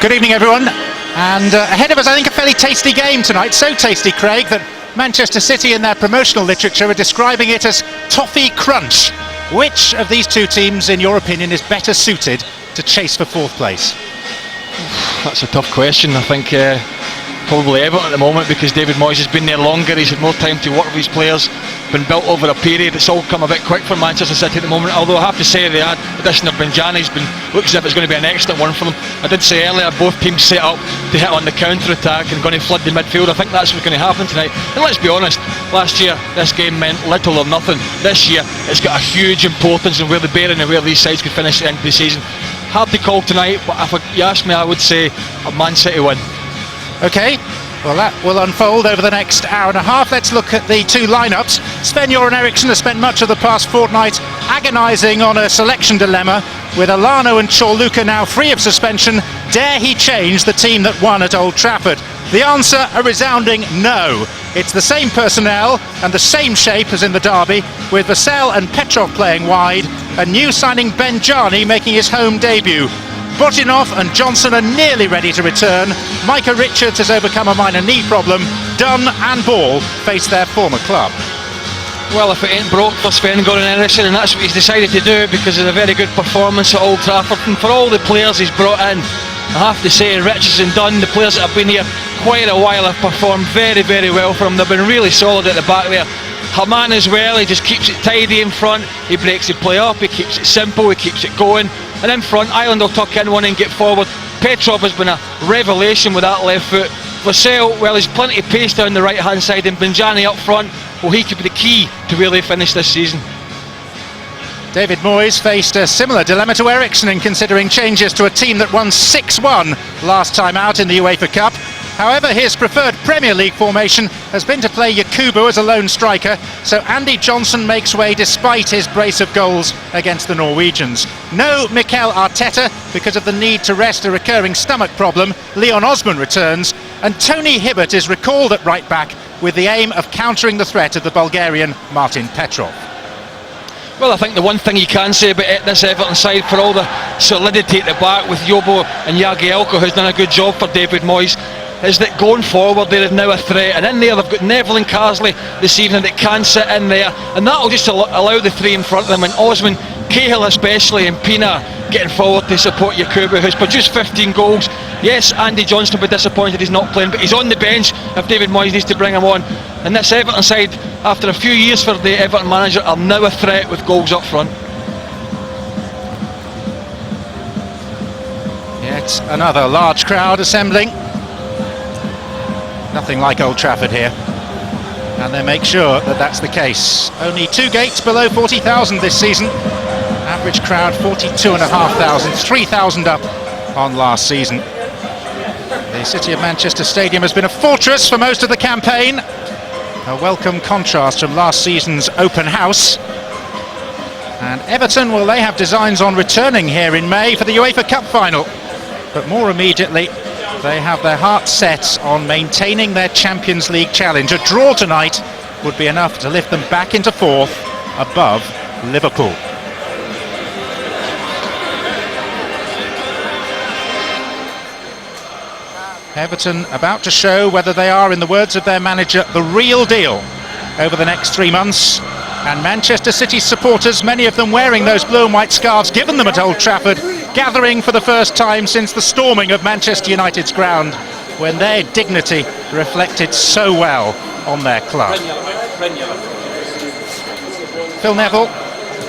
Good evening, everyone. And ahead of us, I think, a fairly tasty game tonight. So tasty, Craig, that Manchester City in their promotional literature are describing it as toffee crunch. Which of these two teams, in your opinion, is better suited to chase for fourth place? That's a tough question. I think probably Everton at the moment, because David Moyes has been there longer. He's had more time to work with his players, been built over a period. It's all come a bit quick for Manchester City at the moment, although I have to say the addition of Benjani's looks as if it's going to be an excellent one for them. I did say earlier both teams set up to hit on the counter-attack and going to flood the midfield. I think that's what's going to happen tonight. And let's be honest, last year this game meant little or nothing. This year it's got a huge importance in where the bearing and where these sides could finish at the end of the season. Hard to call tonight, but if you ask me, I would say a Man City win. OK, well, that will unfold over the next hour and a half. Let's look at the two lineups. Sven-Göran Eriksson has spent much of the past fortnight agonising on a selection dilemma. With Alano and Chorluka now free of suspension, dare he change the team that won at Old Trafford? The answer, a resounding no. It's the same personnel and the same shape as in the derby, with Vassell and Petrov playing wide, and new signing Benjani making his home debut. Botinov and Johnson are nearly ready to return. Micah Richards has overcome a minor knee problem. Dunn and Ball face their former club. Well, if it ain't broke for Sven-Göran Eriksson, and that's what he's decided to do because of a very good performance at Old Trafford, and for all the players he's brought in, I have to say Richards and Dunn, the players that have been here quite a while, have performed very, very well for him. They've been really solid at the back there. Haman as well, he just keeps it tidy in front, he breaks the play up, he keeps it simple, he keeps it going. And in front, Ireland will tuck in one and get forward. Petrov has been a revelation with that left foot. Vassell, well, there's plenty of pace down the right hand side, and Benjani up front, well, he could be the key to where they finish this season. David Moyes faced a similar dilemma to Eriksson in considering changes to a team that won 6-1 last time out in the UEFA Cup. However, his preferred Premier League formation has been to play Yakubu as a lone striker, so Andy Johnson makes way despite his brace of goals against the Norwegians. No Mikel Arteta because of the need to rest a recurring stomach problem. Leon Osman returns, and Tony Hibbert is recalled at right back with the aim of countering the threat of the Bulgarian Martin Petrov. Well, I think the one thing you can say about this Everton side, for all the solidity at the back with Yobo and Jagielko, who's done a good job for David Moyes, is that going forward there is now a threat, and in there they've got Neville and Carsley this evening that can sit in there, and that'll just allow the three in front of them, and Osman, Cahill especially, and Pina getting forward to support Yakubu, who's produced 15 goals. Yes, Andy Johnson will be disappointed he's not playing, but he's on the bench if David Moyes needs to bring him on. And this Everton side, after a few years for the Everton manager, are now a threat with goals up front. Yet another large crowd assembling. Nothing like Old Trafford here, and they make sure that that's the case. Only two gates below 40,000 this season. Average crowd 42,500, 3,000 up on last season. The City of Manchester Stadium has been a fortress for most of the campaign. A welcome contrast from last season's open house. And Everton, well, they have designs on returning here in May for the UEFA Cup final, but more immediately they have their hearts set on maintaining their Champions League challenge. A draw tonight would be enough to lift them back into fourth above Liverpool. Everton about to show whether they are, in the words of their manager, the real deal over the next 3 months. And Manchester City supporters, many of them wearing those blue and white scarves given them at Old Trafford, gathering for the first time since the storming of Manchester United's ground, when their dignity reflected so well on their club. Phil Neville,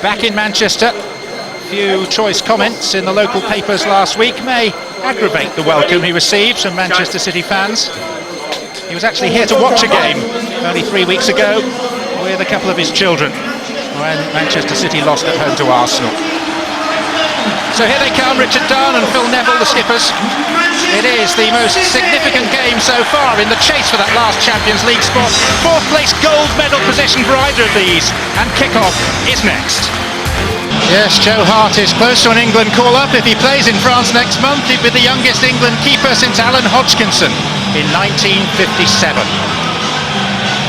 back in Manchester. Few choice comments in the local papers last week may aggravate the welcome he receives from Manchester City fans. He was actually here to watch a game only 3 weeks ago with a couple of his children when Manchester City lost at home to Arsenal. So here they come, Richard Dunn and Phil Neville, the skippers. It is the most significant game so far in the chase for that last Champions League spot. Fourth place gold medal position for either of these, and kick-off is next. Yes, Joe Hart is close to an England call-up. If he plays in France next month, he'd be the youngest England keeper since Alan Hodgkinson in 1957.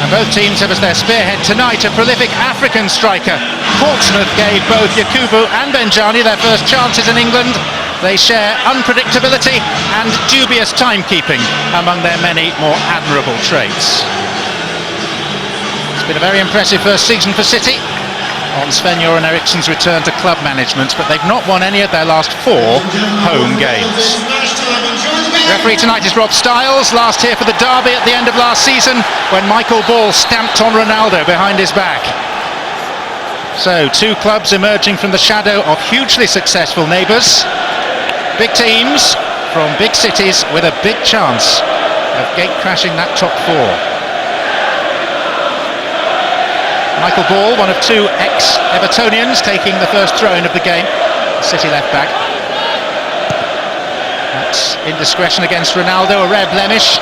And both teams have as their spearhead tonight a prolific African striker. Portsmouth gave both Yakubu and Benjani their first chances in England. They share unpredictability and dubious timekeeping among their many more admirable traits. It's been a very impressive first season for City on Sven-Göran Eriksson's return to club management, but they've not won any of their last 4 home games. Referee tonight is Rob Stiles, last here for the derby at the end of last season when Michael Ball stamped on Ronaldo behind his back. So 2 clubs emerging from the shadow of hugely successful neighbours. Big teams from big cities with a big chance of gate-crashing that top 4. Michael Ball, one of 2 ex-Evertonians, taking the first throw-in of the game. City left-back. That's indiscretion against Ronaldo, a rare blemish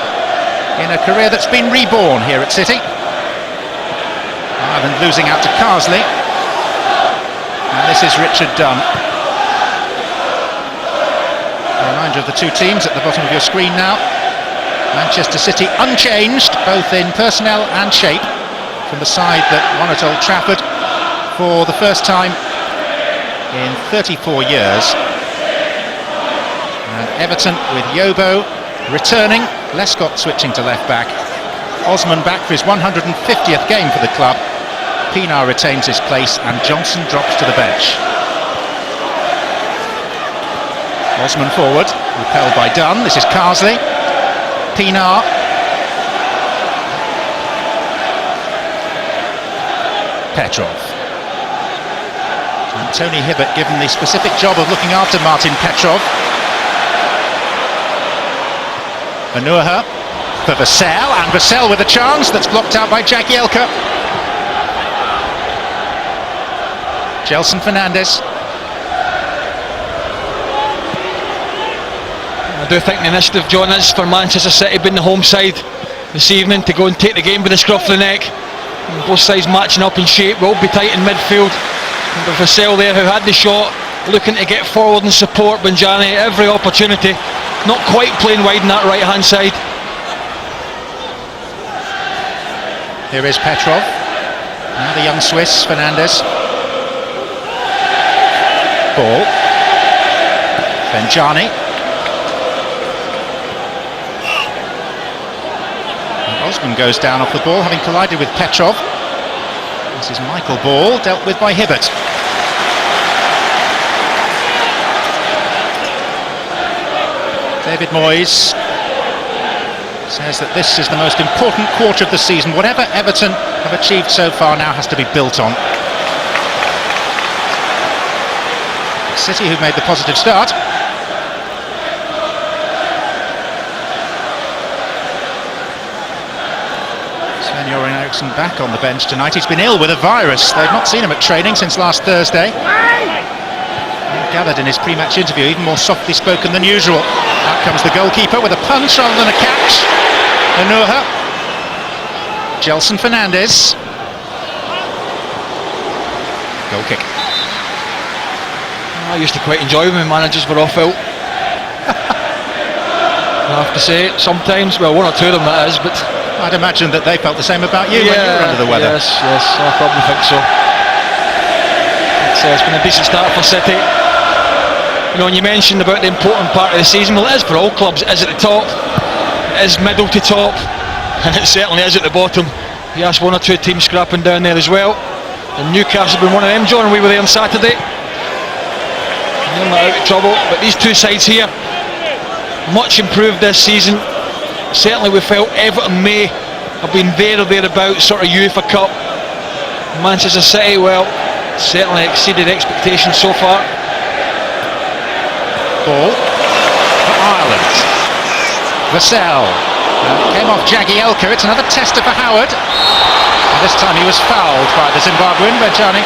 in a career that's been reborn here at City. Rather than losing out to Carsley. And this is Richard Dunn. A reminder of the 2 teams at the bottom of your screen now. Manchester City unchanged, both in personnel and shape, from the side that won at Old Trafford for the first time in 34 years. And Everton with Yobo returning, Lescott switching to left-back, Osman back for his 150th game for the club, Pienaar retains his place and Johnson drops to the bench. Osman forward, repelled by Dunn. This is Carsley. Pienaar. Petrov. And Tony Hibbert given the specific job of looking after Martin Petrov. Anuha for Vassell, and Vassell with a chance that's blocked out by Jagielka. Gelson Fernandes. I do think the initiative, John, is for Manchester City being the home side this evening to go and take the game by the scruff of the neck. And both sides matching up in shape, will be tight in midfield. And with Vassell there, who had the shot, looking to get forward and support Benjani at every opportunity. Not quite playing wide on that right hand side. Here is Petrov. Now the young Swiss, Fernandes. Ball. Benjani. Osman goes down off the ball, having collided with Petrov. This is Michael Ball, dealt with by Hibbert. David Moyes says that this is the most important quarter of the season. Whatever Everton have achieved so far now has to be built on. City, who've made the positive start. Sven-Göran Eriksson back on the bench tonight. He's been ill with a virus. They've not seen him at training since last Thursday. Gathered in his pre-match interview, even more softly spoken than usual. Out comes the goalkeeper with a punch rather than a catch. Anuha. Gelson Fernandes. Goal kick. I used to quite enjoy when managers were off out. I have to say, sometimes, well, 1 or 2 of them that is, but I'd imagine that they felt the same about you when you were under the weather. Yes, I probably think so. It's been a decent start for City. You know, and you mentioned about the important part of the season. Well, it is for all clubs. It is at the top, it is middle to top, and it certainly is at the bottom. You ask 1 or 2 teams scrapping down there as well. And Newcastle have been one of them, John. We were there on Saturday. They're not out of trouble, but these 2 sides here, much improved this season. Certainly we felt Everton may have been there or thereabouts, sort of UEFA Cup. Manchester City, well, certainly exceeded expectations so far. Ball for Ireland. Vassell came off Jagielka. It's another tester for Howard. And this time he was fouled by the Zimbabwean, Benjani.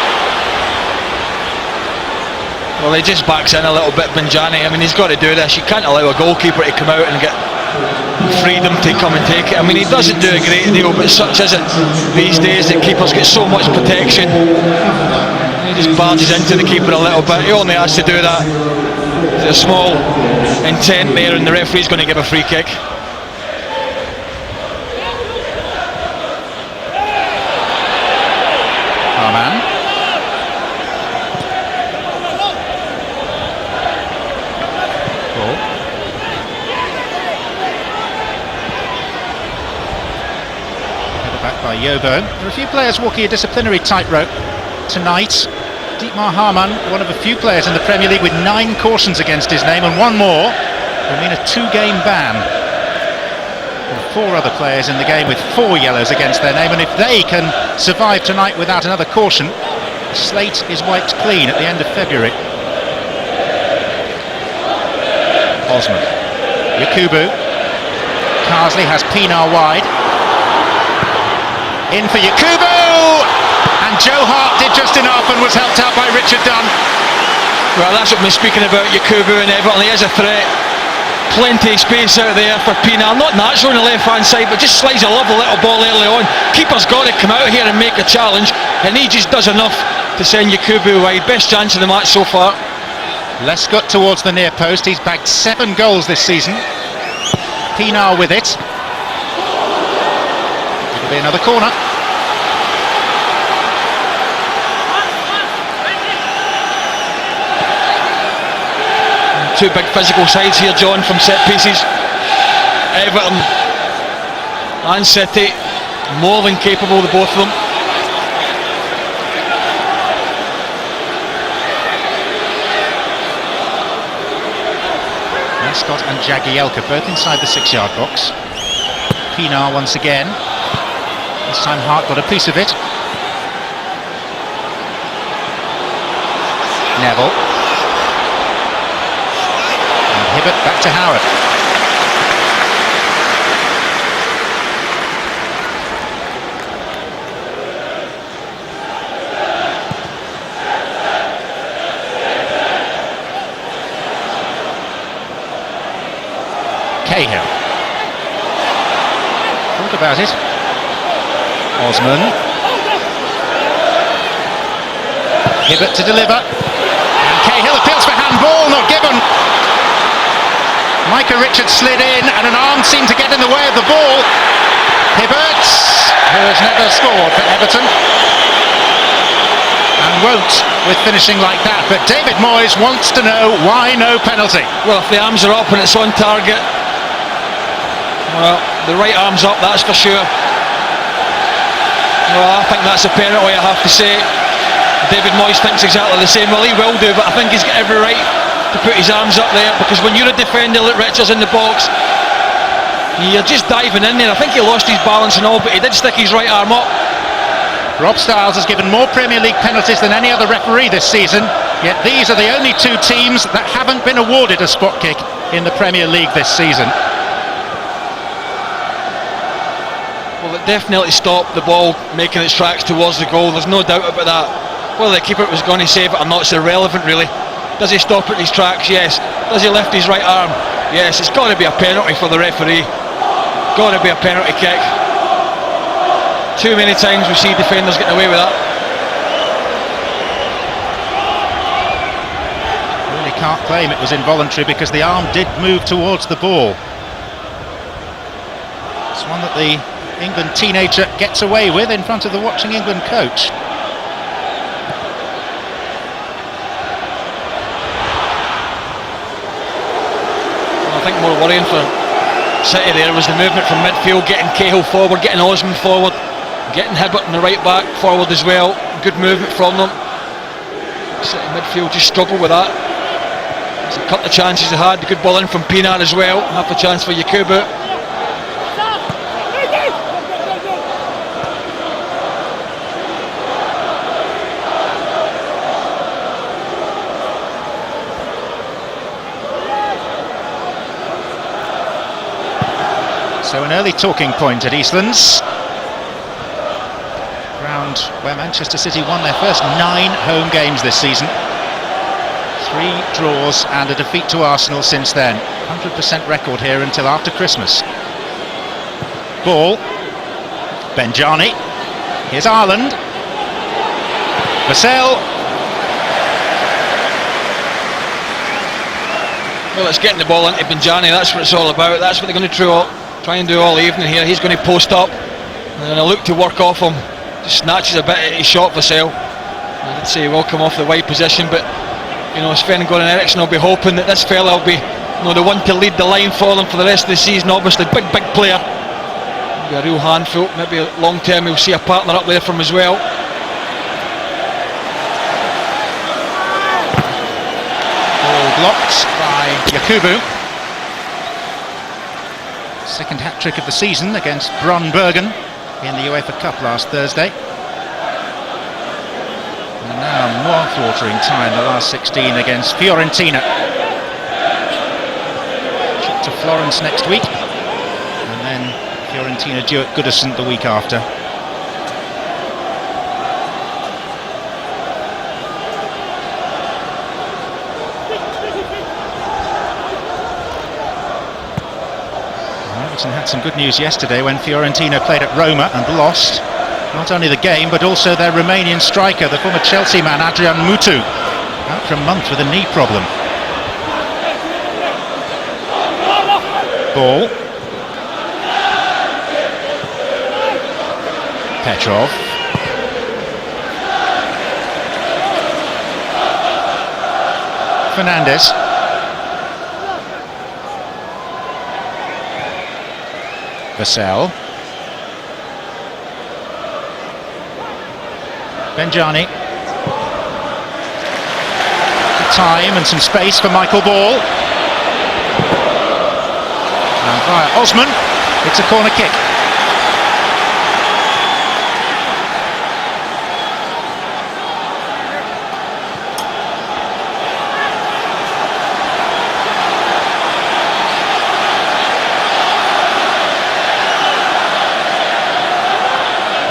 Well, he just backs in a little bit, Benjani. I mean, he's got to do this. You can't allow a goalkeeper to come out and get freedom to come and take it. I mean, he doesn't do a great deal, but such is it these days that keepers get so much protection. He just barges into the keeper a little bit. He only has to do that. There's a small intent there, and the referee's going to give a free kick. by Yobo. There are a few players walking a disciplinary tightrope tonight. Dietmar Hamann, one of a few players in the Premier League with 9 cautions against his name, and one more will mean a 2-game ban. And 4 other players in the game with 4 yellows against their name, and if they can survive tonight without another caution, the slate is wiped clean at the end of February. Osman, Yakubu, Carsley has Pienaar wide. In for Yakubu! And Joe Hart did just enough and was helped out by Richard Dunn. Well, that's what we're speaking about, Yakubu and Everton. He is a threat. Plenty of space out there for Pienaar. Not natural on the left-hand side, but just slides a lovely little ball early on. Keeper's got to come out here and make a challenge, and he just does enough to send Yakubu wide. Best chance of the match so far. Lescott towards the near post. He's bagged 7 goals this season. Pienaar with it. It'll be another corner. Two big physical sides here, John, from set pieces. Everton and City, more than capable, the both of them. Lescott and Jagielka both inside the 6-yard box. Pienaar once again. This time Hart got a piece of it. Neville. Hibbert back to Howard. Cahill. Thought about it. Osman. Hibbert to deliver. And Cahill appeals for handball, not given. Micah Richards slid in and an arm seemed to get in the way of the ball. Hibbert, who has never scored for Everton and won't with finishing like that, but David Moyes wants to know why no penalty. Well, if the arms are up and it's on target, well, the right arm's up, that's for sure. Well, I think that's a penalty, I have to say. David Moyes thinks exactly the same. Well, he will do, but I think he's got every right to put his arms up there, because when you're a defender like Richards in the box, you're just diving in there. I think he lost his balance and all, but he did stick his right arm up. Rob Stiles has given more Premier League penalties than any other referee this season, yet these are the only 2 teams that haven't been awarded a spot kick in the Premier League this season. Well, it definitely stopped the ball making its tracks towards the goal, there's no doubt about that. Whether the keeper was going to save it or not, it's irrelevant really. Does he stop at his tracks? Yes. Does he lift his right arm? Yes. It's got to be a penalty for the referee. Got to be a penalty kick. Too many times we see defenders getting away with that. Really can't claim it was involuntary, because the arm did move towards the ball. It's one that the England teenager gets away with in front of the watching England coach. I think more worrying for City there was the movement from midfield, getting Cahill forward, getting Osman forward, getting Hibbert in the right back forward as well. Good movement from them. City midfield just struggled with that. There's a couple of chances they had. Good ball in from Pienaar as well. Half a chance for Yakubu. So an early talking point at Eastlands, ground where Manchester City won their first 9 home games this season. 3 draws and a defeat to Arsenal since then. 100% record here until after Christmas. Ball, Benjani, here's Ireland, Vassell. Well, it's getting the ball into Benjani, that's what it's all about. That's what they're going to try and do all evening here. He's going to post up and a look to work off him. Just snatches a bit at his shot, Vassell. I did say he will come off the wide position, but you know, Sven-Goran Eriksson will be hoping that this fella will be, you know, the one to lead the line for them for the rest of the season. Obviously, big player. He'll be a real handful. Maybe long term we'll see a partner up there from as well. Ball blocked by Yakubu. Second hat-trick of the season against Brøndby in the UEFA Cup last Thursday. And now mouth-watering tie in the last 16 against Fiorentina. Trip to Florence next week, and then Fiorentina due at Goodison the week after. Everton had some good news yesterday when Fiorentina played at Roma and lost. Not only the game, but also their Romanian striker, the former Chelsea man Adrian Mutu, out for a month with a knee problem. Ball. Petrov. Fernandes. Vassell. Benjani. Time and some space for Michael Ball. And via Osman, it's a corner kick.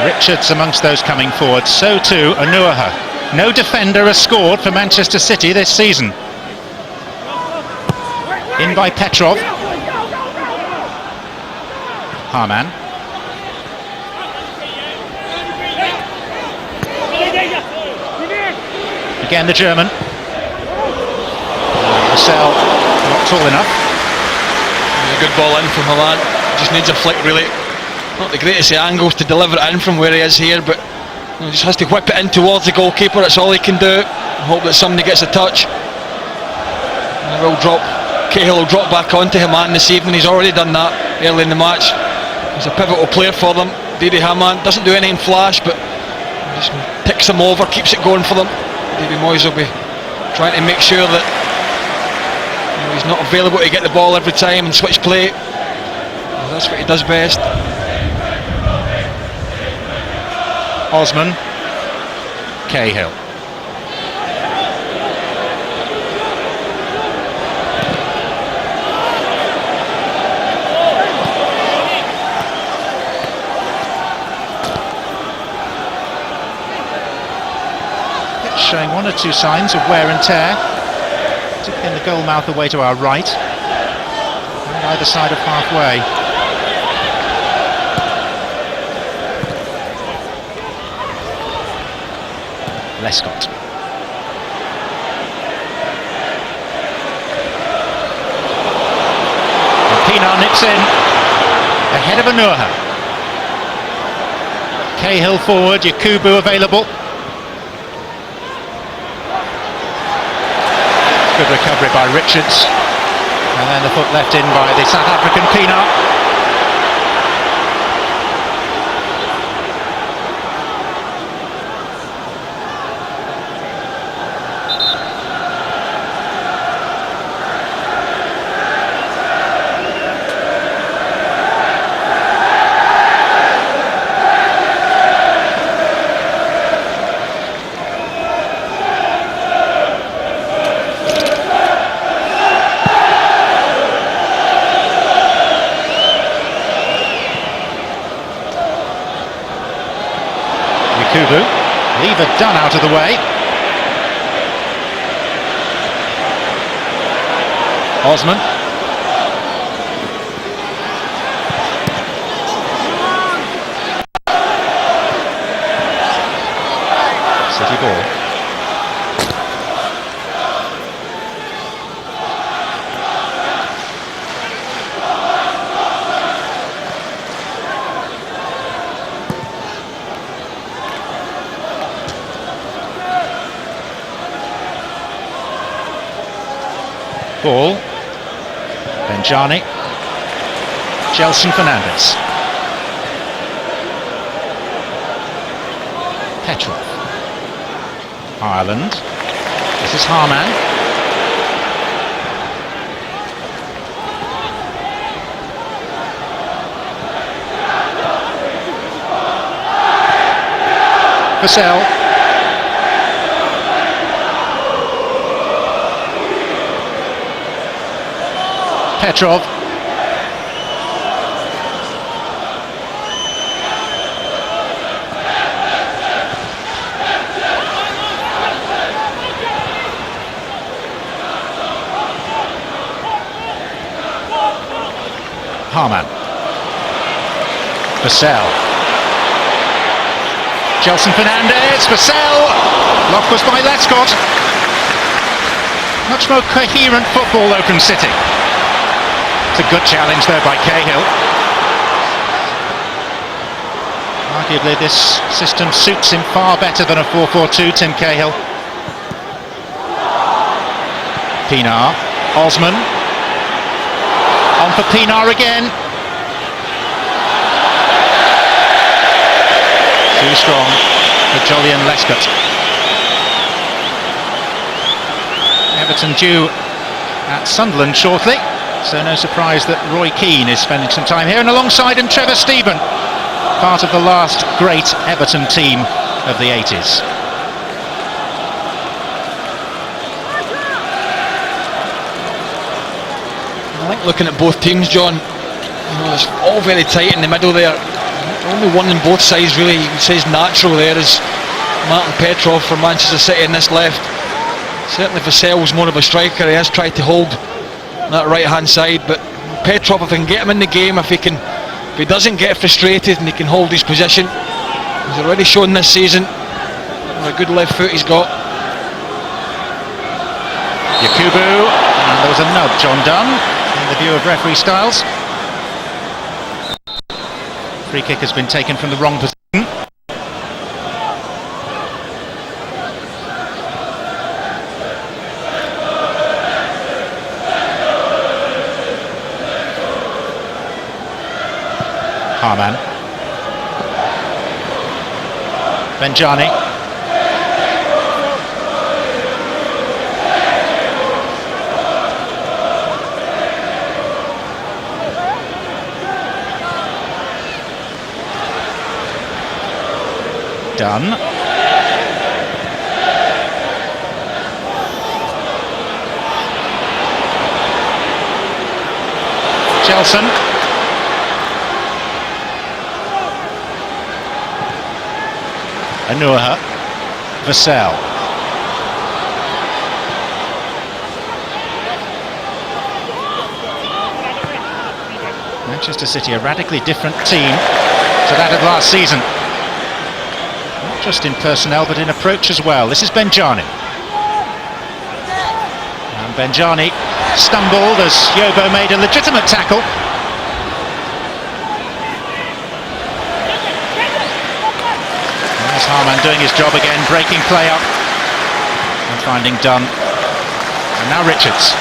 Richards amongst those coming forward, so too Anuaha. No defender has scored for Manchester City this season. In by Petrov. Harman. Again the German. Vassell not tall enough. A good ball in from Milan. Just needs a flick really. Not the greatest of angles to deliver it in from where he is here, but just has to whip it in towards the goalkeeper. That's all he can do. Hope that somebody gets a touch. And Cahill will drop back onto Haman this evening. He's already done that early in the match. He's a pivotal player for them. Didi Hamann doesn't do anything flash, but just ticks them over, keeps it going for them. David Moyes will be trying to make sure that he's not available to get the ball every time and switch play. That's what he does best. Osman. Cahill. It's showing one or two signs of wear and tear, particularly in the goal mouth away to our right, and either side of halfway. Lescott. And Pienaar nips in ahead of Anuaha. Cahill forward, Yakubu available. Good recovery by Richards. And then the foot left in by the South African Pienaar. Yakubu, lever done out of the way. Osman. City ball. Ball. Benjani. Gelson Fernandes. Petrov. Ireland. This is Harman. Vassell. Petrov. Harman. Vassell. Gelson Fernandez. Vassell. Block was by Lescott. Much more coherent football though from City. It's a good challenge there by Cahill. Arguably this system suits him far better than a 4-4-2, Tim Cahill. Pinar. Osman. On for Pinar again. Too strong for Julian Lescott. Everton due at Sunderland shortly, so no surprise that Roy Keane is spending some time here, and alongside him Trevor Steven, part of the last great Everton team of the 80s. I think looking at both teams, John, it's all very tight in the middle there. The only one on both sides really you would say is natural there is Martin Petrov for Manchester City in this left. Certainly Vassell's more of a striker. He has tried to hold that right hand side, but Petrov, if I can get him in the game, if he doesn't get frustrated and he can hold his position, he's already shown this season what a good left foot he's got. Yakubu, and there was a nudge on Dunn in the view of referee Styles. Free kick has been taken from the wrong position. Harman. Benjani. Done. Gelson. Anuha. Vassell. Manchester City, a radically different team to that of last season. Not just in personnel, but in approach as well. This is Benjani. And Benjani stumbled as Yobo made a legitimate tackle. Harman doing his job again, breaking play up and finding Dunn. And now Richards.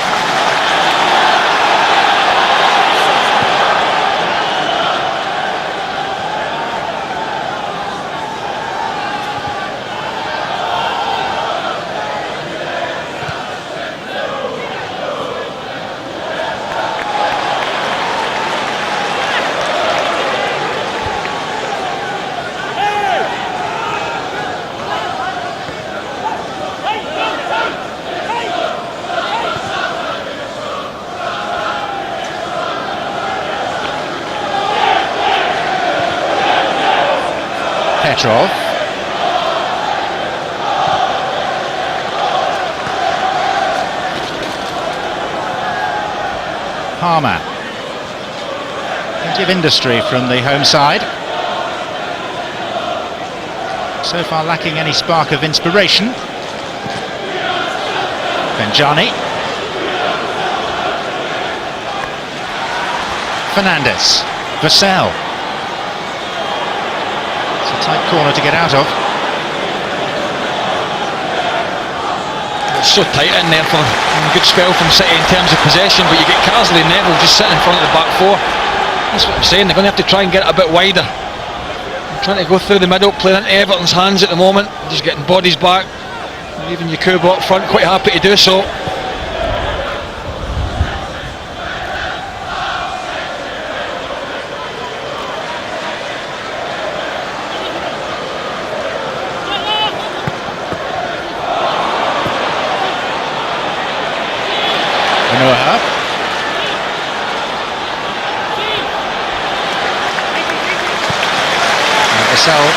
Petrov. Harman. Plenty of industry from the home side. So far lacking any spark of inspiration. Benjani. Fernandez. Vassell. Tight corner to get out of. It's so tight in there for a good spell from City in terms of possession, but you get Carsley and Neville just sitting in front of the back four. That's what I'm saying, they're going to have to try and get it a bit wider. trying to go through the middle, playing into Everton's hands at the moment, just getting bodies back. Even Yakubu up front, quite happy to do so.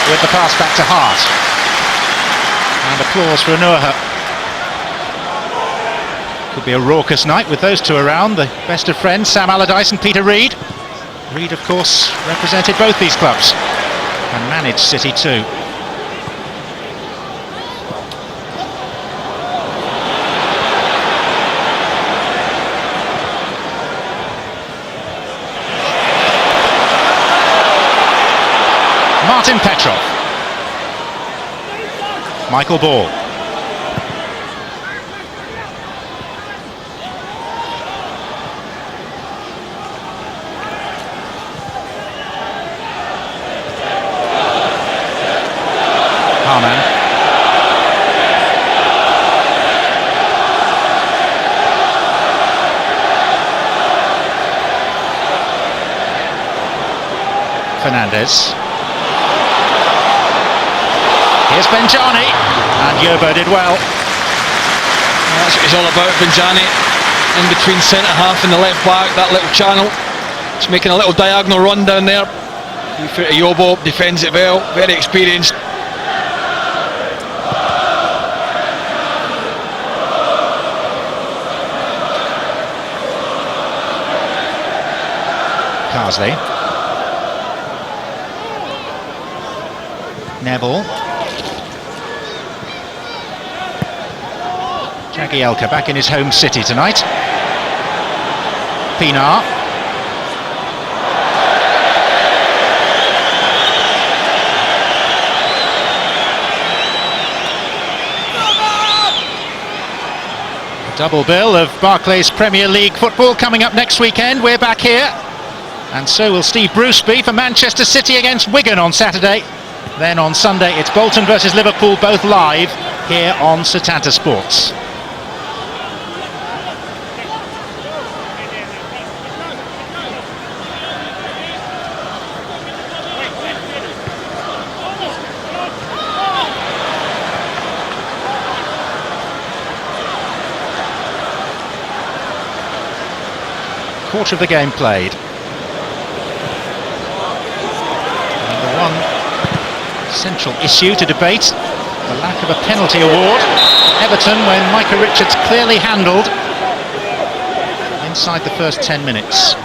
With the pass back to Hart, and applause for Anuha. Could be a raucous night with those two around, the best of friends, Sam Allardyce and Peter Reid. Reid, of course, represented both these clubs and managed City too. Martin Petrov. Michael Ball. Harman. Fernandez. Here's Benjani, and Yobo did well. That's what he's all about, Benjani. In between centre-half and the left-back, that little channel. Just making a little diagonal run down there. Yobo defends it well, very experienced. Carsley. Neville. Jagielka back in his home city tonight. Pinar. A double bill of Barclays Premier League football coming up next weekend. We're back here, and so will Steve Bruce be for Manchester City against Wigan on Saturday. Then on Sunday it's Bolton versus Liverpool, both live here on Setanta Sports. Quarter of the game played. And the one central issue to debate, the lack of a penalty award. Everton, when Micah Richards clearly handled inside the first 10 minutes.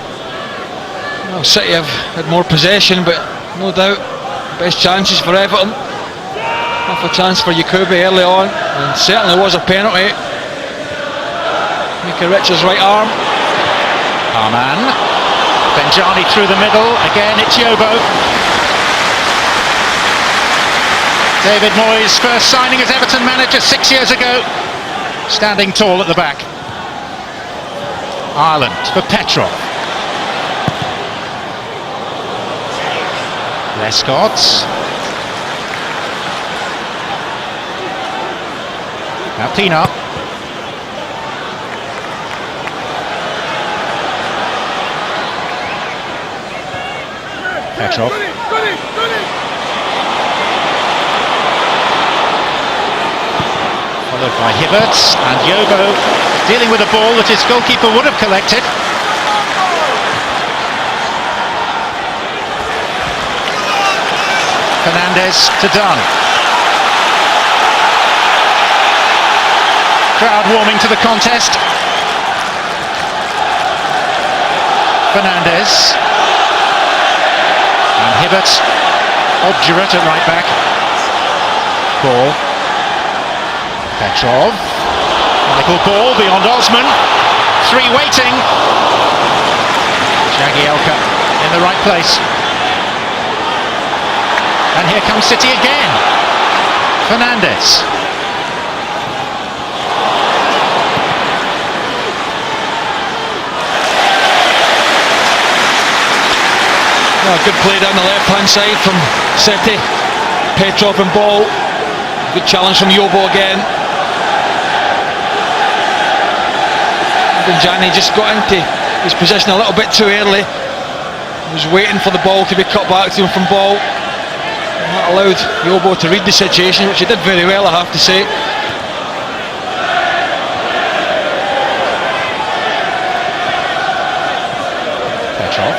Well, City have had more possession, but no doubt best chances for Everton. Half a chance for Yakubu early on, and certainly was a penalty. Micah Richards' right arm. Harman. Benjani through the middle. Again, it's Yobo. David Moyes' first signing as Everton manager 6 years ago. Standing tall at the back. Ireland for Petrov. Lescott. Now Pinar. Petrov. Followed by Hibbert, and Yobo dealing with a ball that his goalkeeper would have collected. Fernandez to Dunn. Crowd warming to the contest. Fernandez. And Hibbert, obdurate at right back. Ball. Petrov. Michael Ball beyond Osman. Three waiting. Jagielka in the right place. And here comes City again. Fernandez. Good play down the left-hand side from City. Petrov and ball. Good challenge from Yobo again. Benjani just got into his position a little bit too early. He was waiting for the ball to be cut back to him from ball. And that allowed Yobo to read the situation, which he did very well, I have to say. Petrov.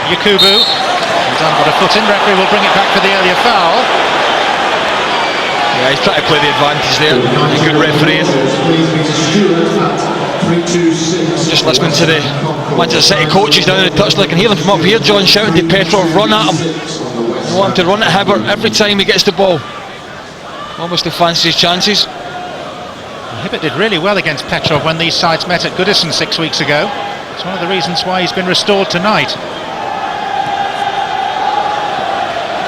Yakubu. He's done got a foot in. Referee will bring it back for the earlier foul. Yeah, he's trying to play the advantage there. A good referee. Just listening to the Manchester City coaches down in the touchline, I can hear them from up here, John, shouting to Petrov, run at him. They want him to run at Hibbert every time he gets the ball. Obviously fancies his chances. Hibbert did really well against Petrov when these sides met at Goodison 6 weeks ago. It's one of the reasons why he's been restored tonight.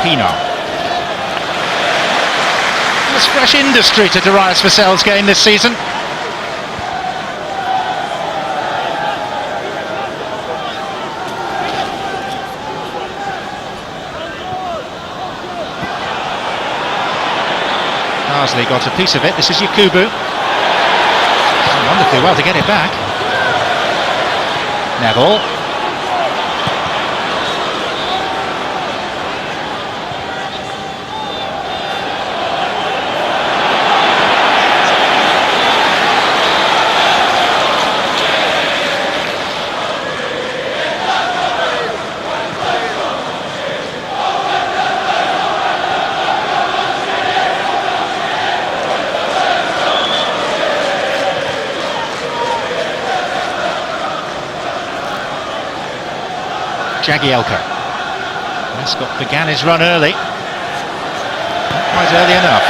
Pienaar. There's fresh industry to Darius Vassell's game this season. Carsley got a piece of it. This is Yakubu. Wonderfully well to get it back. Neville. Jagielka. Lescott began his run early. Not quite early enough.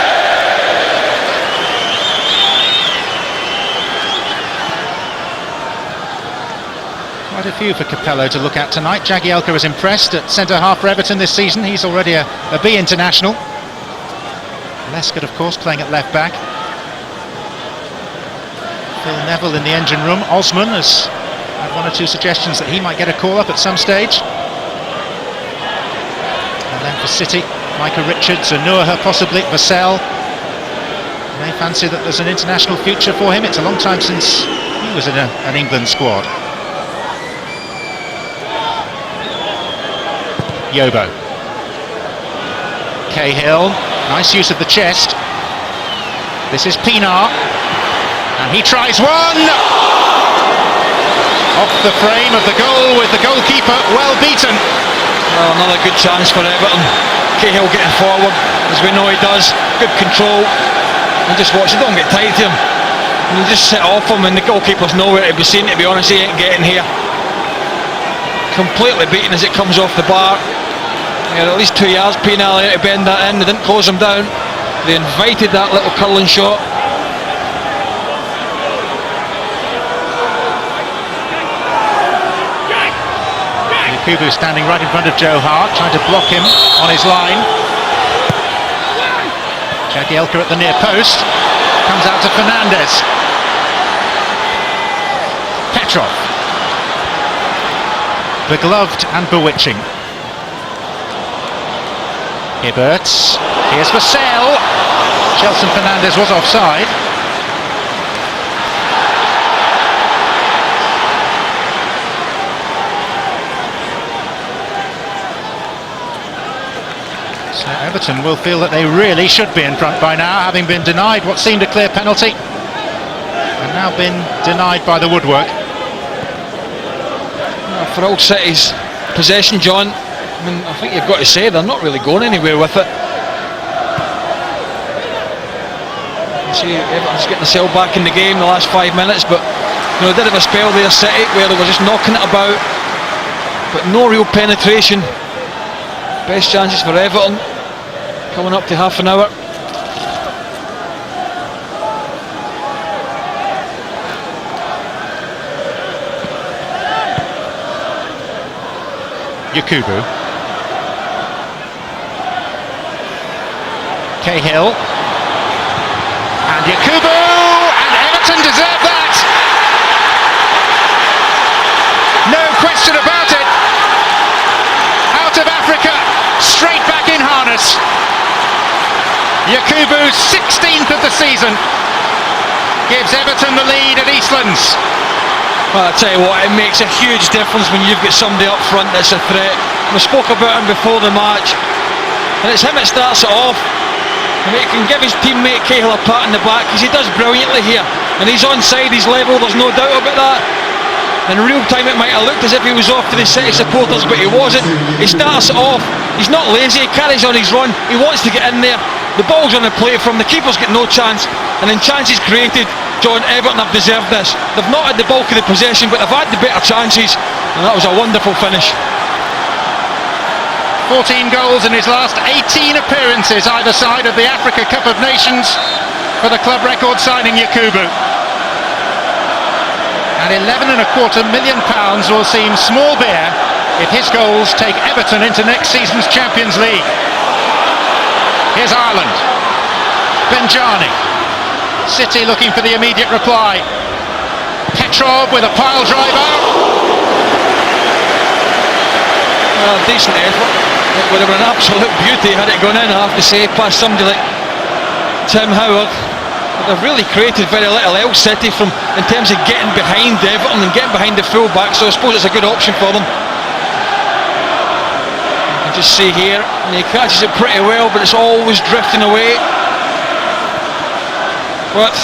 Quite a few for Capello to look at tonight. Jagielka was impressed at centre-half for Everton this season. He's already a B international. Lescott, of course, playing at left-back. Phil Neville in the engine room. Osman has had one or two suggestions that he might get a call-up at some stage. And then for City, Micah Richards, Anuha possibly, Vassell. They fancy that there's an international future for him. It's a long time since he was in an England squad. Yobo. Cahill, nice use of the chest. This is Pienaar, and he tries one! Off the frame of the goal with the goalkeeper well beaten. Well, another good chance for Everton. Cahill getting forward, as we know he does. Good control. And just watch, don't get tight to him. You just sit off him and the goalkeeper's nowhere to be seen, to be honest. He ain't getting here. Completely beaten as it comes off the bar. He had at least 2 yards penalty to bend that in. They didn't close him down. They invited that little curling shot. Yakubu standing right in front of Joe Hart, trying to block him on his line. Jagielka at the near post, comes out to Fernandez. Petrov. Begloved and bewitching. Hibbert. Here's Vassell. Gelson Fernandez was offside. So Everton will feel that they really should be in front by now, having been denied what seemed a clear penalty, and now been denied by the woodwork. For Old City's possession, John, I mean, I think you've got to say they're not really going anywhere with it. You see Everton's getting themselves back in the game the last 5 minutes, but you know, they did have a spell there, City, where they were just knocking it about, but no real penetration. Best chances for Everton, coming up to half an hour. Yakubu. Cahill. And Yakubu! And Everton deserve that! Yakubu's 16th of the season gives Everton the lead at Eastlands. Well, I tell you what, it makes a huge difference when you've got somebody up front that's a threat. We spoke about him before the match, and it's him that starts it off. And he can give his teammate Cahill a pat in the back, because he does brilliantly here. And he's onside, he's level, there's no doubt about that. In real time it might have looked as if he was off to the City supporters, but he wasn't. He starts it off, he's not lazy, he carries on his run, he wants to get in there. The ball's on the plate from, the keeper's got no chance, and then chances created. John, Everton have deserved this. They've not had the bulk of the possession, but they've had the better chances, and that was a wonderful finish. 14 goals in his last 18 appearances either side of the Africa Cup of Nations for the club record signing Yakubu. And £11.25 million will seem small beer if his goals take Everton into next season's Champions League. Here's Ireland. Benjani. City looking for the immediate reply. Petrov with a pile driver. Well, decent effort. It would have been an absolute beauty had it gone in, I have to say, past somebody like Tim Howard. They've really created very little else, City, from in terms of getting behind Everton and getting behind the full-back, so I suppose it's a good option for them. You can just see here, and he catches it pretty well, but it's always drifting away. But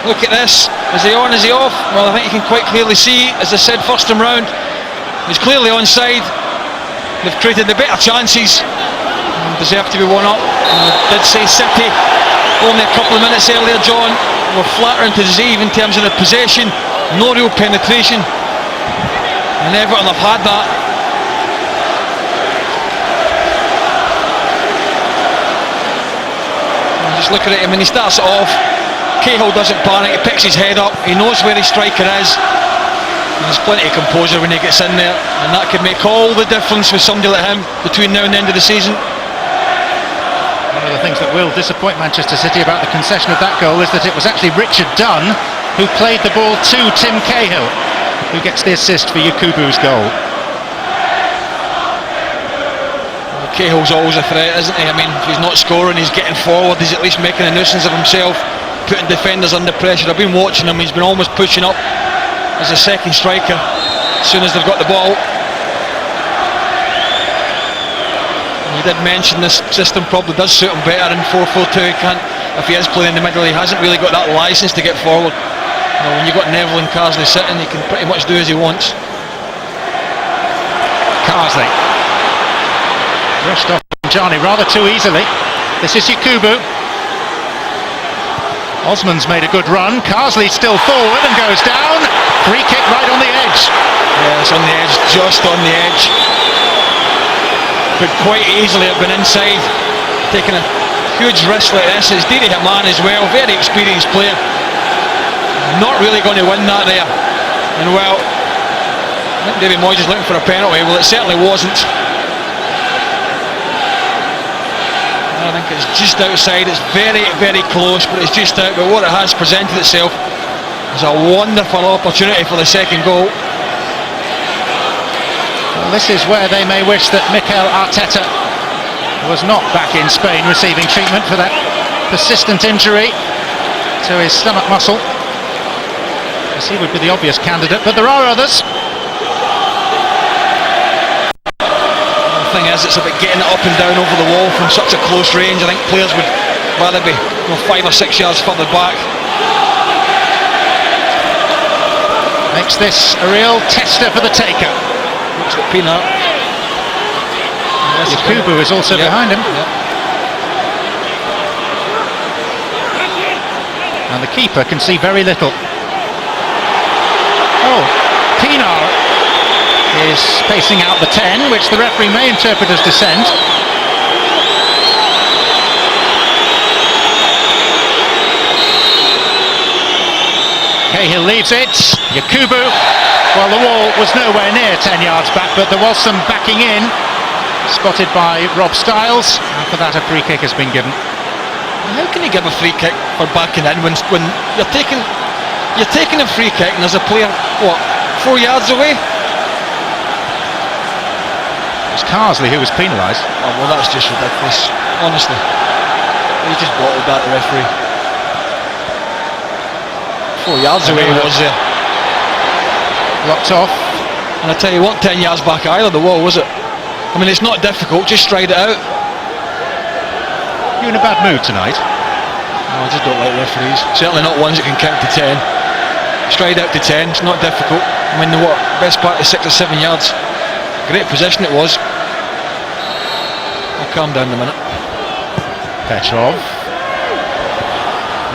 look at this, is he on, is he off? Well, I think you can quite clearly see, as I said first time round, he's clearly onside. They've created the better chances and deserve to be one up. And I did say City only a couple of minutes earlier, John, were flattering to deceive in terms of the possession, no real penetration, and Everton have had that. And just look at it, I mean, he starts it off, Cahill doesn't panic, he picks his head up, he knows where his striker is. There's plenty of composure when he gets in there, and that could make all the difference with somebody like him between now and the end of the season. One of the things that will disappoint Manchester City about the concession of that goal is that it was actually Richard Dunn who played the ball to Tim Cahill, who gets the assist for Yakubu's goal. Well, Cahill's always a threat, isn't he? I mean, if he's not scoring, he's getting forward, he's at least making a nuisance of himself, putting defenders under pressure. I've been watching him, he's been almost pushing up as a second striker as soon as they've got the ball. And you did mention this system probably does suit him better in 4-4-2. If he is playing in the middle, he hasn't really got that licence to get forward. You know, when you've got Neville and Carsley sitting, he can pretty much do as he wants. Carsley rushed off Johnny rather too easily. This is Yakubu. Osman's made a good run. Carsley still forward and goes down. Free kick right on the edge. Yeah, it's on the edge, just on the edge. Could quite easily have been inside. Taking a huge risk like this. It's Didi Haman as well, very experienced player. Not really going to win that there. And well, I think David Moyes is looking for a penalty. Well, it certainly wasn't. I think it's just outside. It's very, very close, but it's just out. But what it has presented itself is a wonderful opportunity for the second goal. Well, this is where they may wish that Mikel Arteta was not back in Spain receiving treatment for that persistent injury to his stomach muscle, as he would be the obvious candidate, but there are others. The thing is, it's about getting it up and down over the wall from such a close range. I think players would rather be 5 or 6 yards further back. Makes this a real tester for the taker. Looks like Peanut. Yakubu is also behind him. And the keeper can see very little. Oh, Pinar is pacing out the 10, which the referee may interpret as dissent. Cahill leaves it. Yakubu, well, the wall was nowhere near 10 yards back, but there was some backing in, spotted by Rob Stiles, and for that a free kick has been given. How can you give a free kick for backing in when you're taking a free kick and there's a player, what, 4 yards away? It was Carsley who was penalised. Oh, well, that's just ridiculous, honestly. He just bottled that, the referee. 4 yards away he was there. Blocked off. And I tell you what, 10 yards back either, the wall, was it? I mean, it's not difficult, just stride it out. You in a bad mood tonight? No, I just don't like referees. Certainly not ones that can count to 10. Stride out to 10, it's not difficult. I mean, the best part is 6 or 7 yards. Great position it was. I'll calm down in a minute. Petrov.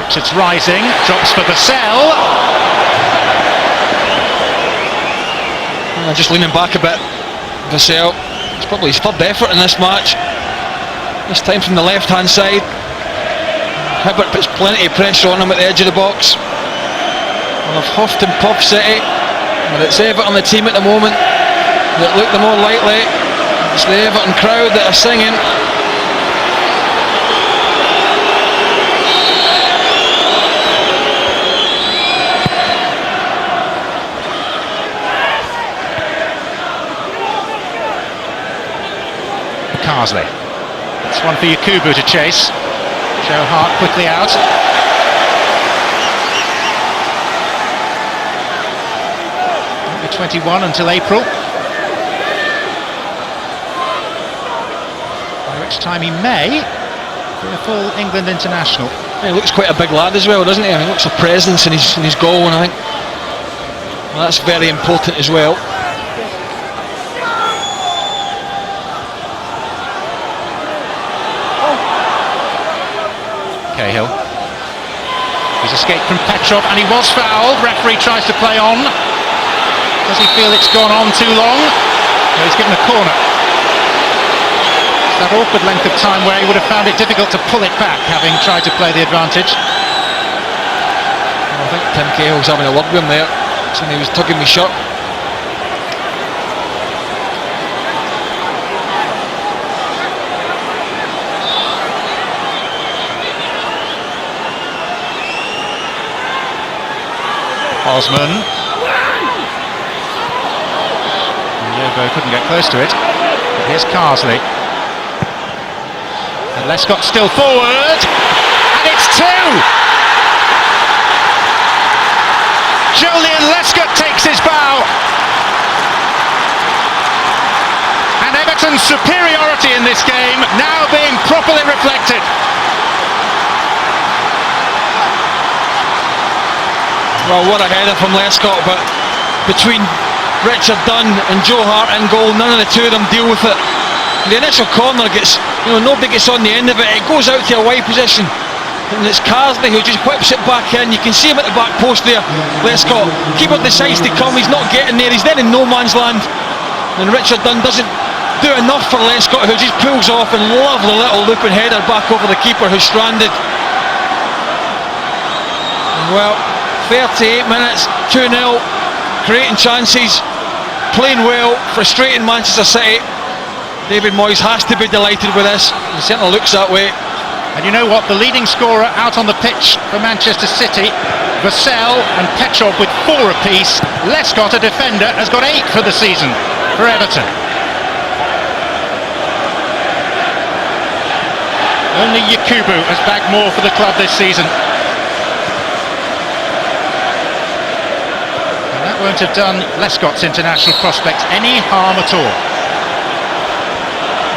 Richards rising, drops for Vassell. Just leaning back a bit. Vassell, it's probably his third effort in this match. This time from the left hand side. Hibbert puts plenty of pressure on him at the edge of the box. Well, I've huffed and puffed City, but it's Everton the team at the moment that look the more likely. It's the Everton crowd that are singing. Carsley. It's one for Yakubu to chase. Joe Hart quickly out. Won't be 21 until April. By which time he may be a full England international. He looks quite a big lad as well, doesn't he? He looks a presence in his goal, and I think that's very important as well. Cahill. He's escaped from Petrov and he was fouled. Referee tries to play on. Does he feel it's gone on too long? No, he's given a corner. It's that awkward length of time where he would have found it difficult to pull it back, having tried to play the advantage. Well, I think Tim Cahill's having a word with him there, saying he was tugging me shirt. Osman. Yobo couldn't get close to it. But here's Carsley. And Lescott still forward. And it's 2! Julian Lescott takes his bow. And Everton's superiority in this game now being properly reflected. Well, what a header from Lescott, but between Richard Dunn and Joe Hart in goal, none of the two of them deal with it. The initial corner gets, nobody gets on the end of it. It goes out to a wide position, and it's Carsley who just whips it back in. You can see him at the back post there. Lescott, keeper decides to come. He's not getting there. He's then in no man's land, and Richard Dunn doesn't do enough for Lescott, who just pulls off and lovely little looping header back over the keeper who's stranded. And well, 38 minutes, 2-0, creating chances, playing well, frustrating Manchester City. David Moyes has to be delighted with this. He certainly looks that way. And you know what? The leading scorer out on the pitch for Manchester City, Vassell and Petrov with 4 apiece. Lescott, a defender, has got 8 for the season for Everton. Only Yakubu has bagged more for the club this season. Won't have done Lescott's international prospects any harm at all.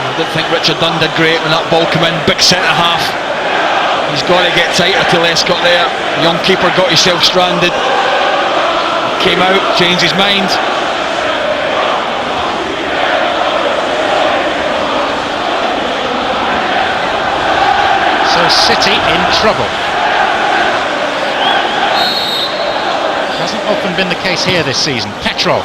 I didn't think Richard Dunn did great when that ball came in, big centre half. He's got to get tighter to Lescott there. The young keeper got himself stranded. Came out, changed his mind. So City in trouble. Hasn't often been the case here this season. Petrov.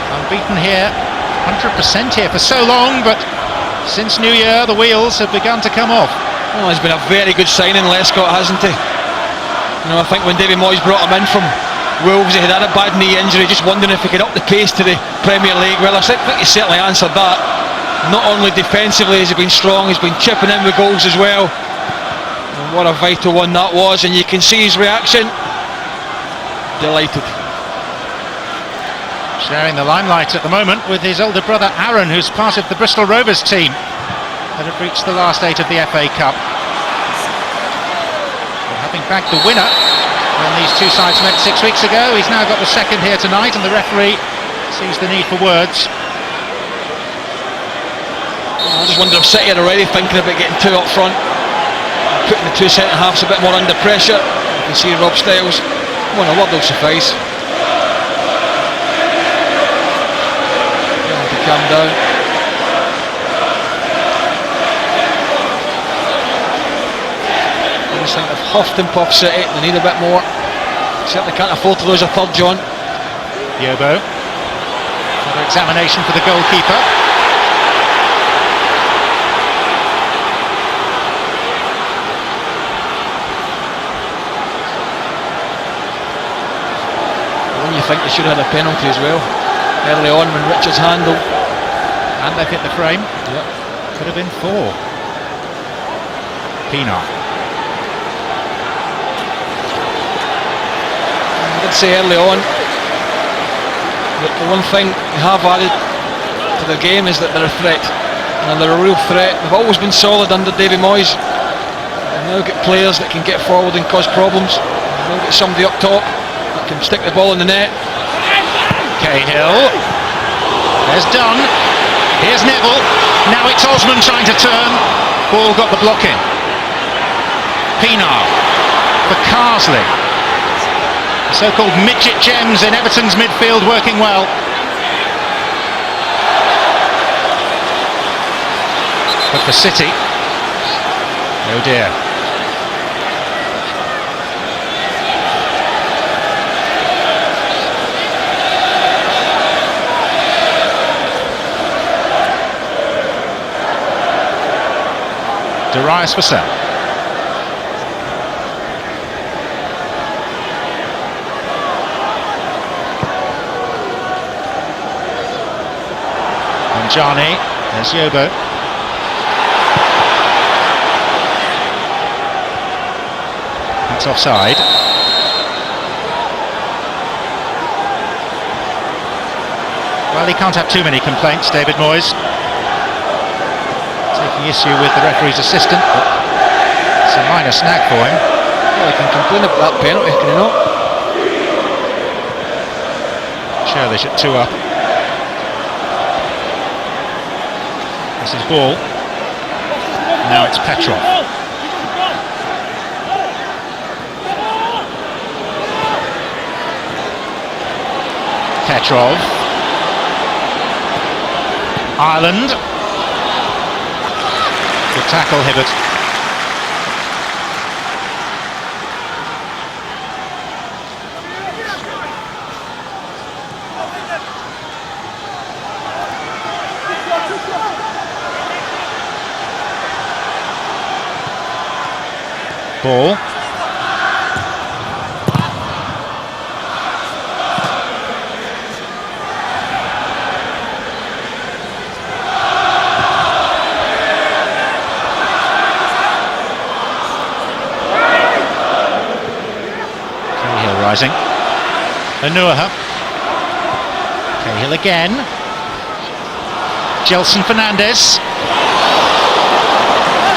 Unbeaten here, 100% here for so long, but since New Year the wheels have begun to come off. Well, he's been a very good signing, Lescott, hasn't he? I think when David Moyes brought him in from Wolves, he had a bad knee injury, just wondering if he could up the pace to the Premier League. Well, I think he certainly answered that. Not only defensively has he been strong, he's been chipping in with goals as well. And what a vital one that was, and you can see his reaction. Delighted. sharing the limelight at the moment with his older brother Aaron, who's part of the Bristol Rovers team that have reached the last 8 of the FA Cup. But having bagged the winner when these two sides met 6 weeks ago, he's now got the second here tonight, and the referee sees the need for words. I just wonder if City are already thinking about getting two up front, putting the two centre halves a bit more under pressure. You can see Rob Styles, well, a word will suffice. To calm down. I just think they've huffed and puffed City, they need a bit more. Certainly can't afford to lose a third, John. Yobo, another examination for the goalkeeper. Well, you think they should have had a penalty as well, early on when Richards handled. And they've hit the frame. Yep. Could have been 4. Pienaar. I did say early on that the one thing they have added to their game is that they're a threat, and they're a real threat. They've always been solid under David Moyes. They've now got players that can get forward and cause problems. They've now got somebody up top that can stick the ball in the net. Cahill. There's Dunn. Here's Neville. Now it's Osman trying to turn. Ball got the block in. Pienaar for Carsley. The so-called midget gems in Everton's midfield working well. But for City, oh dear. Darius Vassell. Johnny, there's Yobo. That's offside. Well, he can't have too many complaints, David Moyes. Taking issue with the referee's assistant, but it's a minor snag for him. Well, he can complain about that penalty, can he not? Churlish at 2 up. This is Ball. Now it's Petrov. Petrov. Ireland. Good tackle, Hibbert. Ball. Cahill rising. Anuaha. Cahill again. Gelson Fernandez.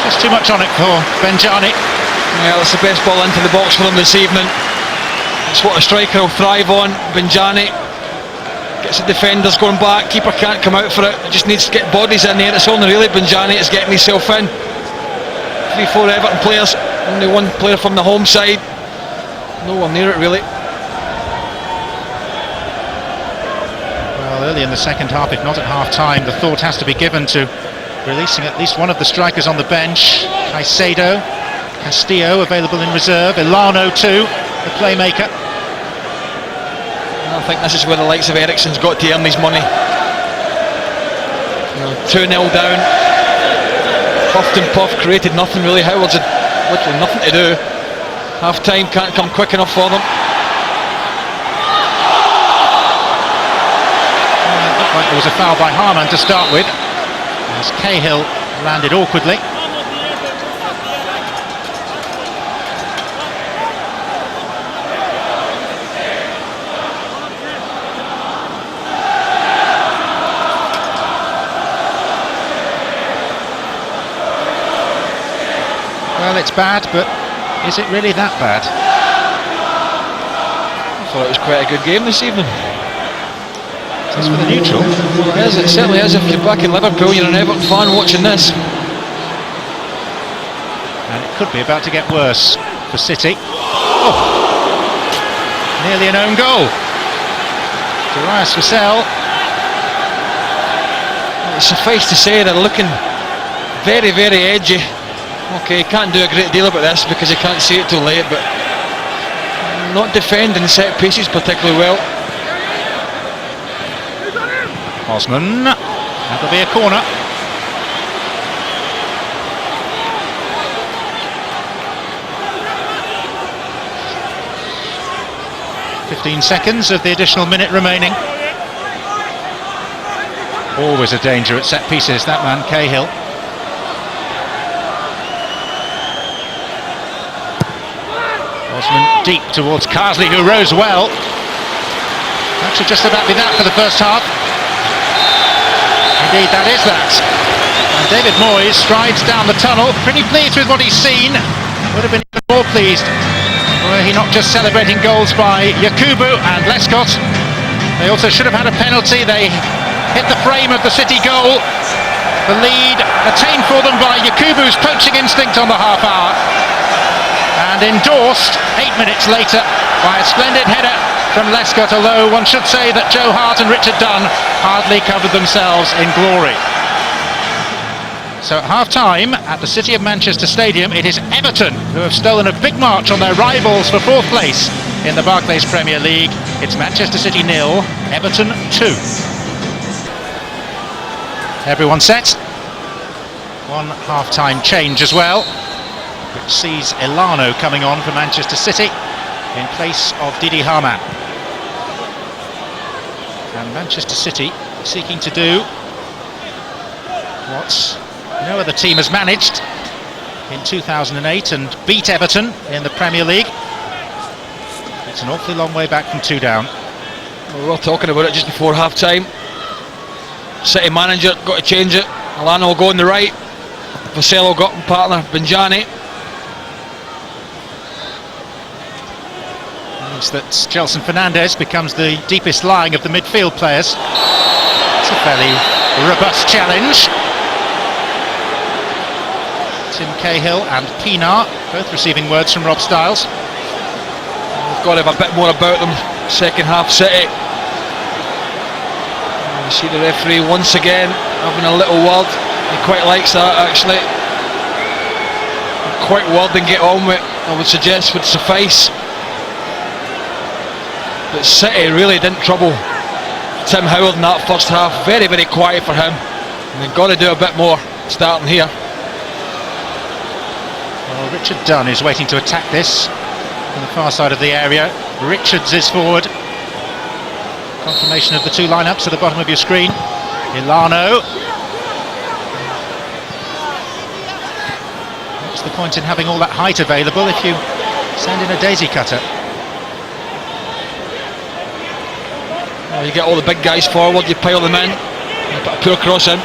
Just too much on it for Benjani. Yeah, that's the best ball into the box for them this evening. It's what a striker will thrive on. Benjani gets the defenders going back, keeper can't come out for it, it just needs to get bodies in there. It's only really Benjani that's getting himself in. 3-4 Everton players, only one player from the home side, no one near it really. Well, early in the second half, if not at half time, the thought has to be given to releasing at least one of the strikers on the bench. Caicedo, Castillo available in reserve, Ilano too, the playmaker. I think this is where the likes of Eriksen's got to earn his money. 2-0 down, puffed and puffed, created nothing really. Howard's had literally nothing to do. Half time can't come quick enough for them. It looked like there was a foul by Harman to start with, as Cahill landed awkwardly. Well, it's bad, but is it really that bad? I thought it was quite a good game this evening. Just for the neutral. It certainly is. If you're back in Liverpool, you're an Everton fan watching this. And it could be about to get worse for City. Oh! Nearly an own goal. Darius Vassell. Well, suffice to say they're looking very, very edgy. Okay, can't do a great deal about this because you can't see it too late, but not defending set pieces particularly well. Osman. That'll be a corner. .15 of the additional minute remaining. Always a danger at set pieces, that man, Cahill. Osman deep towards Carsley, who rose well. That should just about be that for the first half. Indeed, that is that. And David Moyes strides down the tunnel, pretty pleased with what he's seen. Would have been even more pleased were he not just celebrating goals by Yakubu and Lescott. They also should have had a penalty. They hit the frame of the City goal. The lead attained for them by Yakubu's poaching instinct on the half hour. And endorsed 8 minutes later by a splendid header from Lescott, although one should say that Joe Hart and Richard Dunn hardly covered themselves in glory. So at half-time at the City of Manchester Stadium, it is Everton who have stolen a big march on their rivals for 4th place in the Barclays Premier League. It's Manchester City 0, Everton 2. Everyone set. One half-time change as well, which sees Elano coming on for Manchester City in place of Didi Hamann. And Manchester City seeking to do what no other team has managed in 2008 and beat Everton in the Premier League. It's an awfully long way back from 2 down. We were talking about it just before half-time. City manager got to change it. Elano will go on the right. Vassell will got partner Benjani. That Gelson Fernandes becomes the deepest lying of the midfield players. It's a fairly robust challenge. Tim Cahill and Pienaar both receiving words from Rob Styles. We've got to have a bit more about them. Second half City. You see the referee once again having a little word. He quite likes that actually. Quite word and get on with, I would suggest, would suffice. But City really didn't trouble Tim Howard in that first half. Very, very quiet for him. And they've got to do a bit more starting here. Well, Richard Dunn is waiting to attack this on the far side of the area. Richards is forward. Confirmation of the two lineups at the bottom of your screen. Elano. What's the point in having all that height available if you send in a daisy cutter? Well, you get all the big guys forward, you pile them in, you put a poor cross in.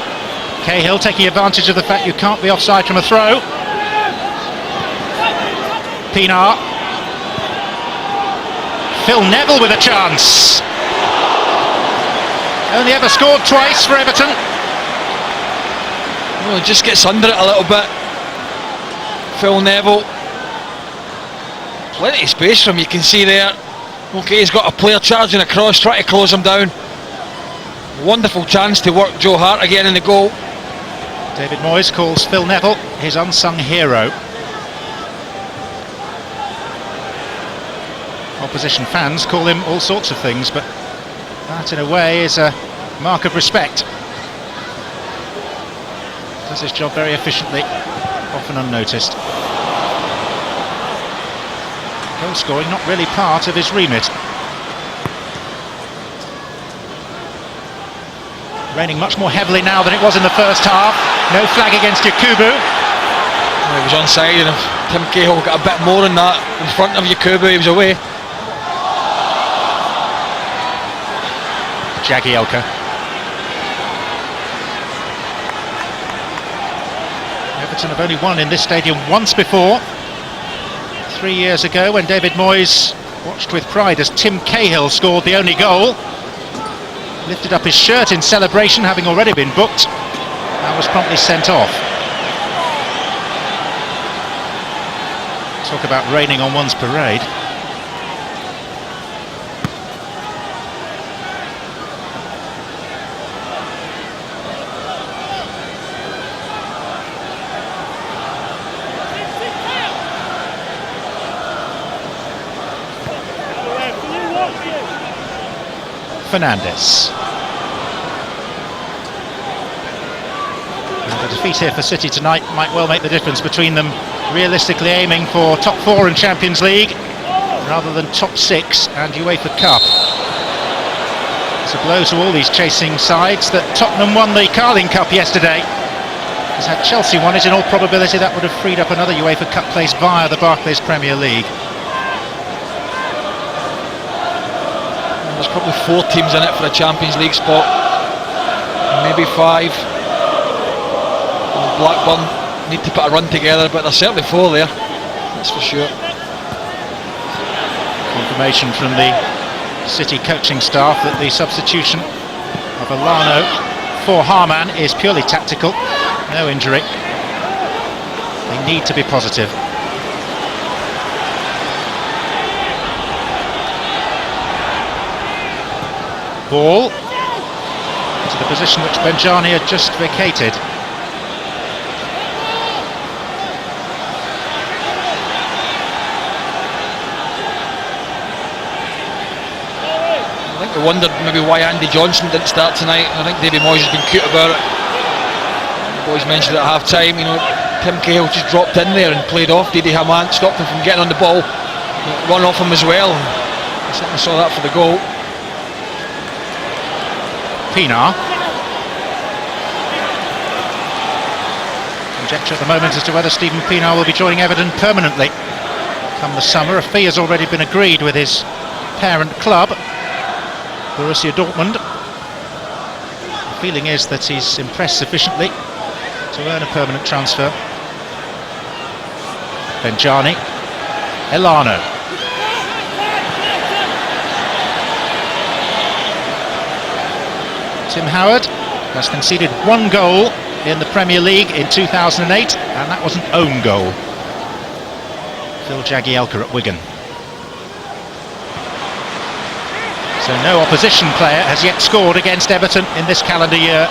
Cahill taking advantage of the fact you can't be offside from a throw. Pienaar. Phil Neville with a chance. Only ever scored twice for Everton. Well, he just gets under it a little bit. Phil Neville. Plenty of space for him, you can see there. Okay, he's got a player charging across, trying to close him down. Wonderful chance to work Joe Hart again in the goal. David Moyes calls Phil Neville his unsung hero. Opposition fans call him all sorts of things, but that in a way is a mark of respect. Does his job very efficiently, often unnoticed. Goal scoring not really part of his remit. Raining much more heavily now than it was in the first half. No flag against Yakubu. Well, he was onside, and if Tim Cahill got a bit more than that in front of Yakubu, he was away. Jagielka. Everton have only won in this stadium once before, 3 years ago, when David Moyes watched with pride as Tim Cahill scored the only goal. Lifted up his shirt in celebration, having already been booked, and was promptly sent off. Talk about raining on one's parade. Fernandes. And a defeat here for City tonight might well make the difference between them realistically aiming for top 4 in Champions League rather than top 6 and UEFA Cup. It's a blow to all these chasing sides that Tottenham won the Carling Cup yesterday. As had Chelsea won it, in all probability that would have freed up another UEFA Cup place via the Barclays Premier League. There's probably 4 teams in it for a Champions League spot, maybe 5. Blackburn need to put a run together, but there's certainly 4 there, that's for sure. Confirmation from the City coaching staff that the substitution of Elano for Harman is purely tactical, no injury. They need to be positive. Ball to the position which Benjani had just vacated. I think we wondered maybe why Andy Johnson didn't start tonight. I think David Moyes has been cute about it. The boys mentioned it at half time, you know, Tim Cahill just dropped in there and played off Didi Hamann, stopped him from getting on the ball, run off him as well. I certainly saw that for the goal. Pienaar. Conjecture at the moment as to whether Stephen Pienaar will be joining Everton permanently come the summer. A fee has already been agreed with his parent club, Borussia Dortmund. The feeling is that he's impressed sufficiently to earn a permanent transfer. Benjani. Elano. Tim Howard has conceded 1 goal in the Premier League in 2008, and that was an own goal. Phil Jagielka at Wigan. So no opposition player has yet scored against Everton in this calendar year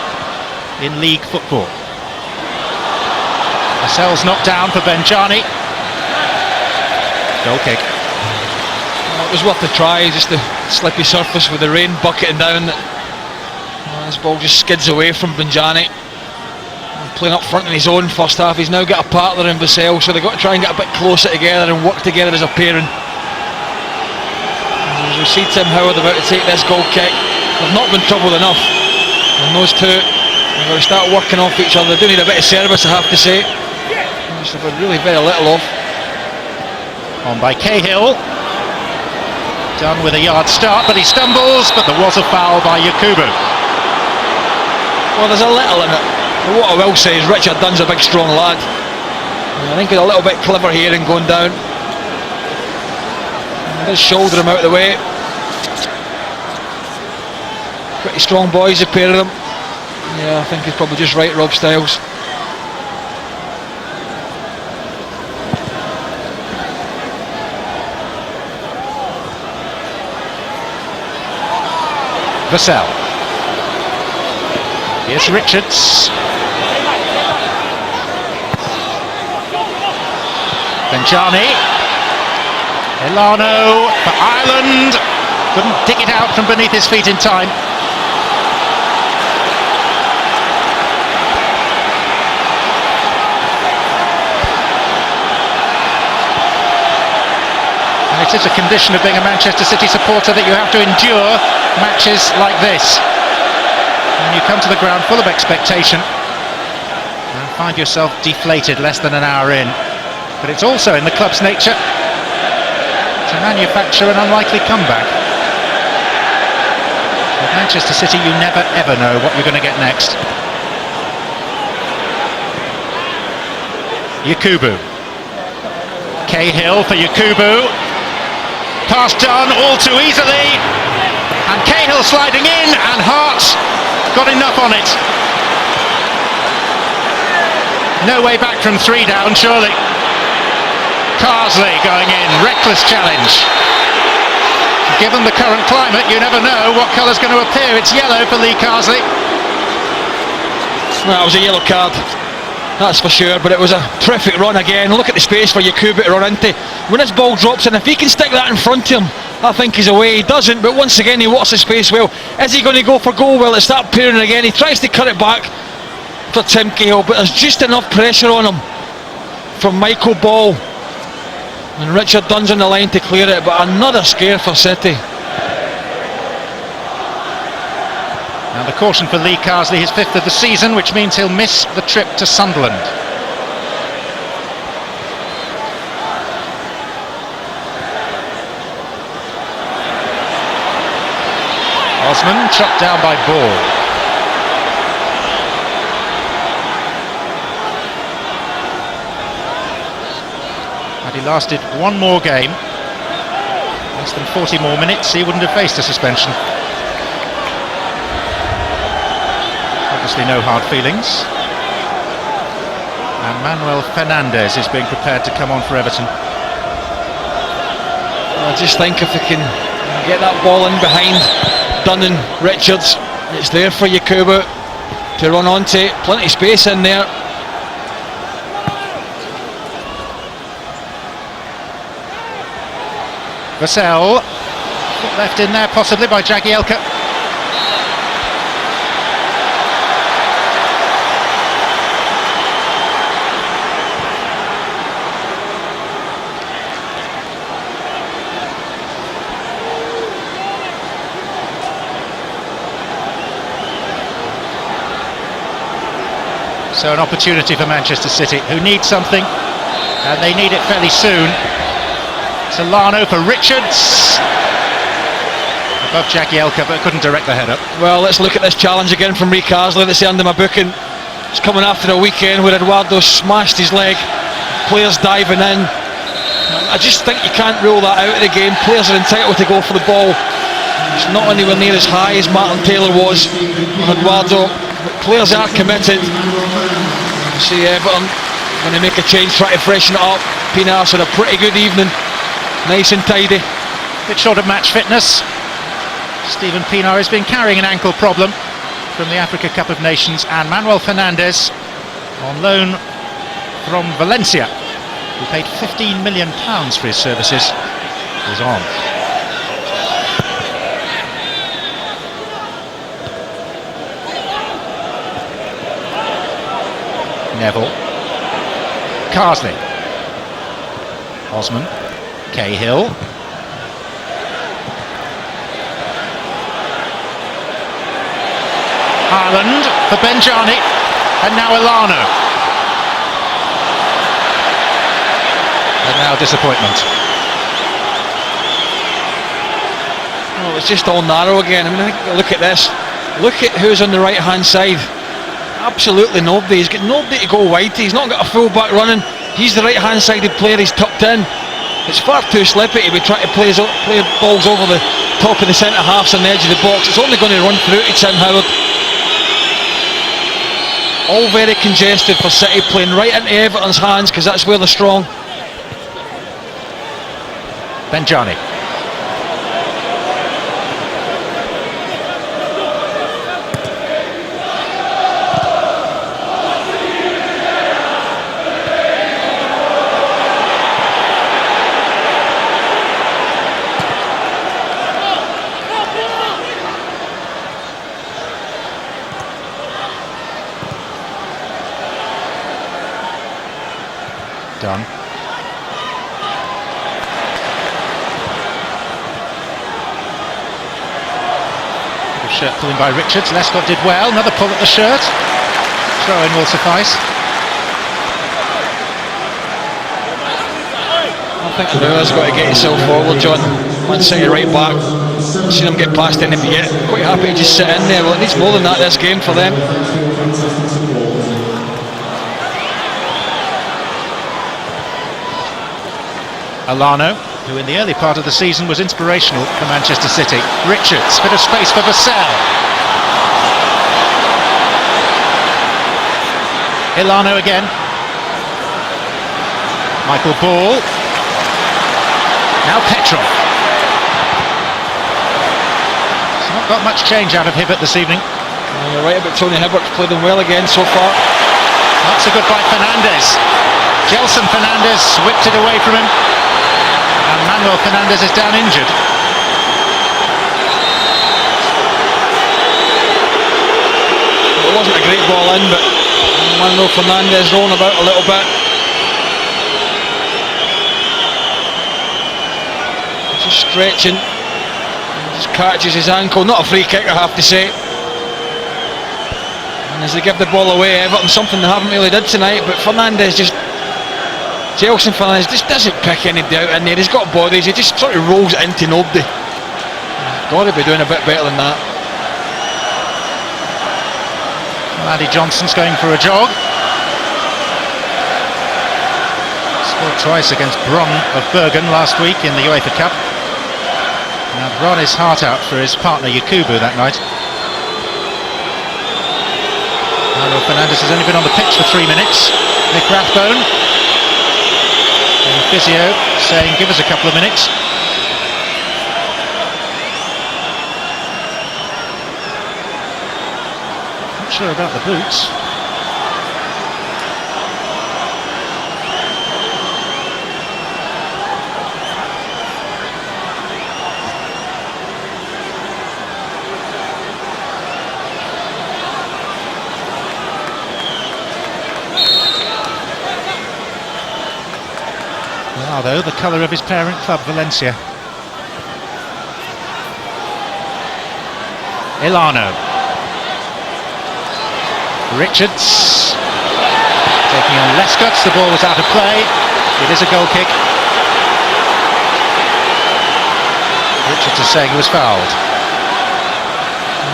in league football. Lascelles knocked down for Benjani. Goal kick. Well, it was worth a try, just the slippy surface with the rain bucketing down. This ball just skids away from Benjani. Playing up front in his own first half. He's now got a partner in Vassell, so they've got to try and get a bit closer together and work together as a pair. And as we see Tim Howard about to take this goal kick, they've not been troubled enough. And those two are going to start working off each other. They do need a bit of service, I have to say. Just have really very little of. On by Cahill. Done with a yard start, but he stumbles, but there was a foul by Yakubu. Well, there's a little in it. But what I will say is Richard Dunn's a big strong lad. And I think he's a little bit clever here in going down. And just shoulder him out of the way. Pretty strong boys, the pair of them. Yeah, I think he's probably just right, Rob Styles. Vassell. Here's Richards. Benjani. Elano for Ireland. Couldn't dig it out from beneath his feet in time. And it is a condition of being a Manchester City supporter that you have to endure matches like this. And you come to the ground full of expectation and find yourself deflated less than an hour in. But it's also in the club's nature to manufacture an unlikely comeback. With Manchester City, you never ever know what you're going to get next. Yakubu. Cahill for Yakubu. Pass done all too easily. And Cahill sliding in, and Hart got enough on it. No way back from 3 down, surely. Carsley going in, reckless challenge. Given the current climate, you never know what colour's going to appear. It's yellow for Lee Carsley. Well, it was a yellow card, that's for sure, but it was a terrific run again. Look at the space for Yakubu to run into. When his ball drops in, if he can stick that in front of him, I think he's away. He doesn't, but once again he watches the space well. Is he going to go for goal? Well, it start peering again. He tries to cut it back for Tim Cahill, but there's just enough pressure on him from Michael Ball, and Richard Dunn's on the line to clear it, but another scare for City. Now the caution for Lee Carsley, his 5th of the season, which means he'll miss the trip to Sunderland. Osman chopped down by Ball. Had he lasted one more game, less than 40 more minutes, he wouldn't have faced a suspension. Obviously no hard feelings. And Manuel Fernandes is being prepared to come on for Everton. I just think if they can get that ball in behind Dunn and Richards, it's there for Yakubu to run onto. Plenty of space in there. Vassell, left in there possibly by Jagielka. So an opportunity for Manchester City, who need something, and they need it fairly soon. Solano for Richards. Above Jagielka, but couldn't direct the header. Well, let's look at this challenge again from Lee Carsley. That's the end of my booking. It's coming after a weekend where Eduardo smashed his leg. Players diving in. I just think you can't rule that out of the game. Players are entitled to go for the ball. It's not anywhere near as high as Martin Taylor was on Eduardo. But players are committed. See Everton when they make a change, try to freshen it up. Pinar's had a pretty good evening. Nice and tidy. Bit short of match fitness. Steven Pienaar has been carrying an ankle problem from the Africa Cup of Nations, and Manuel Fernandes, on loan from Valencia, who paid £15 million for his services, is on. Neville. Carsley. Osman. Cahill. Haaland for Benjani, and now Elano. And now disappointment. Well, it's just all narrow again. I mean, look at this. Look at who's on the right hand side. Absolutely nobody. He's got nobody to go wide to. He's not got a full back running. He's the right hand sided player. He's tucked in. It's far too slippy to be trying to play balls over the top of the centre halves on the edge of the box. It's only going to run through to Tim Howard. All very congested for City, playing right into Everton's hands because that's where they're strong. Benjani. Done. Good shirt pulling by Richards. Lescott did well. Another pull at the shirt. Throw in will suffice. I think Neuer's got to get himself forward, John. Man City right back. Seen him get past in the yet. Quite happy to just sit in there. Well, it needs more than that this game for them. Alano, who in the early part of the season was inspirational for Manchester City. Richards, bit of space for Vassell. Ilano again. Michael Ball. Now Petrov. He's not got much change out of Hibbert this evening. You're right about Tony Hibbert's played him well again so far. That's a good by Fernandes. Gelson Fernandes whipped it away from him. And Manuel Fernandes is down injured. It wasn't a great ball in, but Manuel Fernandes rolling about a little bit. Just stretching. Just catches his ankle. Not a free kick, I have to say. And as they give the ball away, Everton, something they haven't really did tonight, but Gelson Fernandes just doesn't pick anybody out in there. He's got bodies, he just sort of rolls into nobody. Got to be doing a bit better than that. Well, Andy Johnson's going for a jog. Scored twice against Bron of Bergen last week in the UEFA Cup. Now run his heart out for his partner Yakubu that night. Manuel Fernandes has only been on the pitch for 3 minutes. Nick Rathbone, and physio, saying give us a couple of minutes. Not sure about the boots. Though the colour of his parent club, Valencia. Ilano. Richards taking on Lescott. The ball was out of play. It is a goal kick. Richards is saying he was fouled.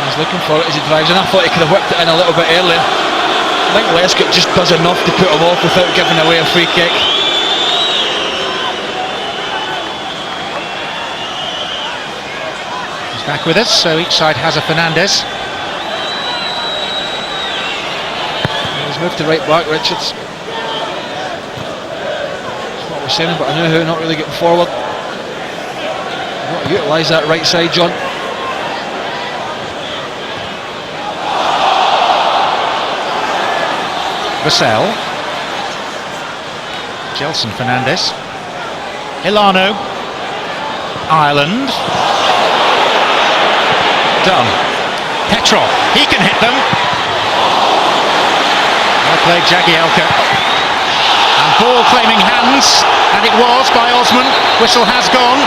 He's looking for it as he drives in. I thought he could have whipped it in a little bit earlier. I think Lescott just does enough to put him off without giving away a free kick. Back with us, so each side has a Fernandes. He's moved to right back, Richards. That's what we're saying, but I know how not really getting forward. You've got to utilise that right side, John. Vassell. Gelson Fernandes. Ilano. Ireland. Done. Petrov, he can hit them. Well played, Jagielka. And ball claiming hands, and it was by Osman. Whistle has gone.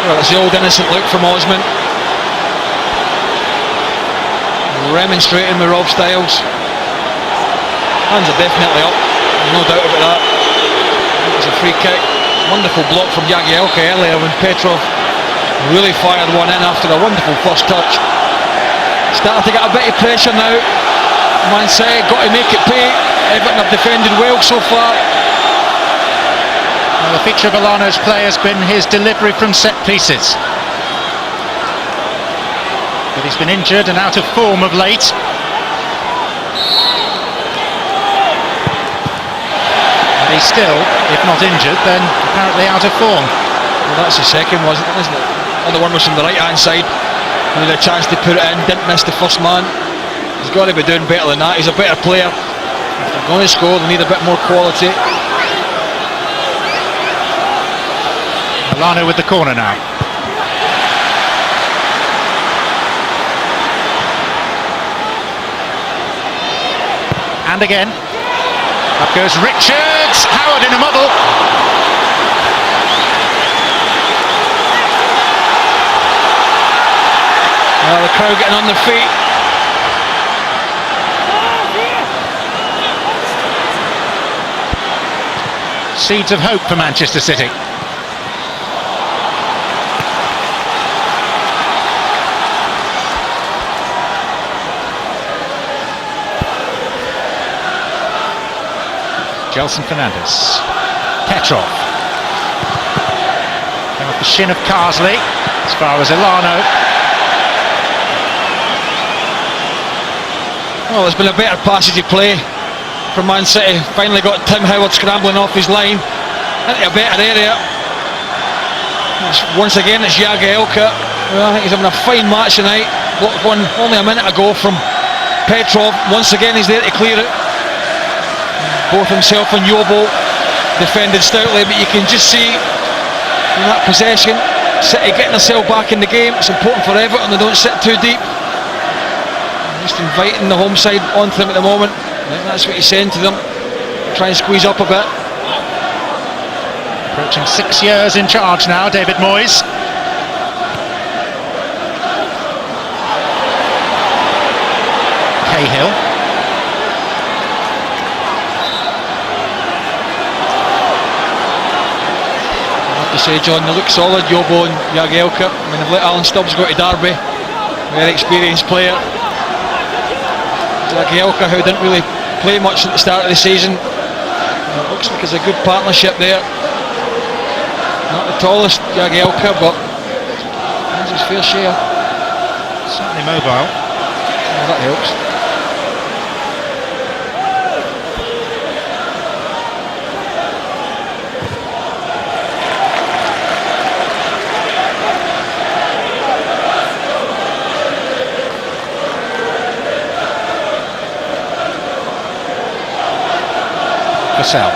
Well, it's the old innocent look from Osman. Remonstrating with Rob Styles. Hands are definitely up, no doubt about that. It's a free kick. Wonderful block from Jagielka earlier when Petrov really fired one in after a wonderful first touch. Starting to get a bit of pressure now. Man said, got to make it pay. Everton have defended well so far. Well, the feature of Ilano's play has been his delivery from set pieces. But he's been injured and out of form of late. He's still, if not injured, then apparently out of form. Well, that's the second, wasn't it? The other one was from the right-hand side. He had a chance to put it in, didn't miss the first man. He's got to be doing better than that. He's a better player. If they're going to score, they need a bit more quality. Ilano with the corner now. And again. Up goes Richards, Howard in a muddle. Well, the crowd getting on their feet. Seeds of hope for Manchester City. Gelson Fernandes. Petrov. Came off the shin of Carsley. As far as Elano. Well, there's been a better passage of play from Man City. Finally got Tim Howard scrambling off his line into a better area. Once again, it's Jagielka. Well, I think he's having a fine match tonight. Blocked one only a minute ago from Petrov. Once again, he's there to clear it. Both himself and Yobo defended stoutly, but you can just see in that possession, City getting themselves back in the game. It's important for Everton they don't sit too deep. Just inviting the home side onto them at the moment. I think that's what he's saying to them. Try and squeeze up a bit. Approaching 6 years in charge now, David Moyes. Cahill. I have to say, John, they look solid, Yobo and Jagielka. I mean, they've let Alan Stubbs go to Derby. Very experienced player. Jagielka, who didn't really play much at the start of the season. It looks like it's a good partnership there. Not the tallest, Jagielka, but has his fair share. Certainly mobile. Well, that helps. Vassell.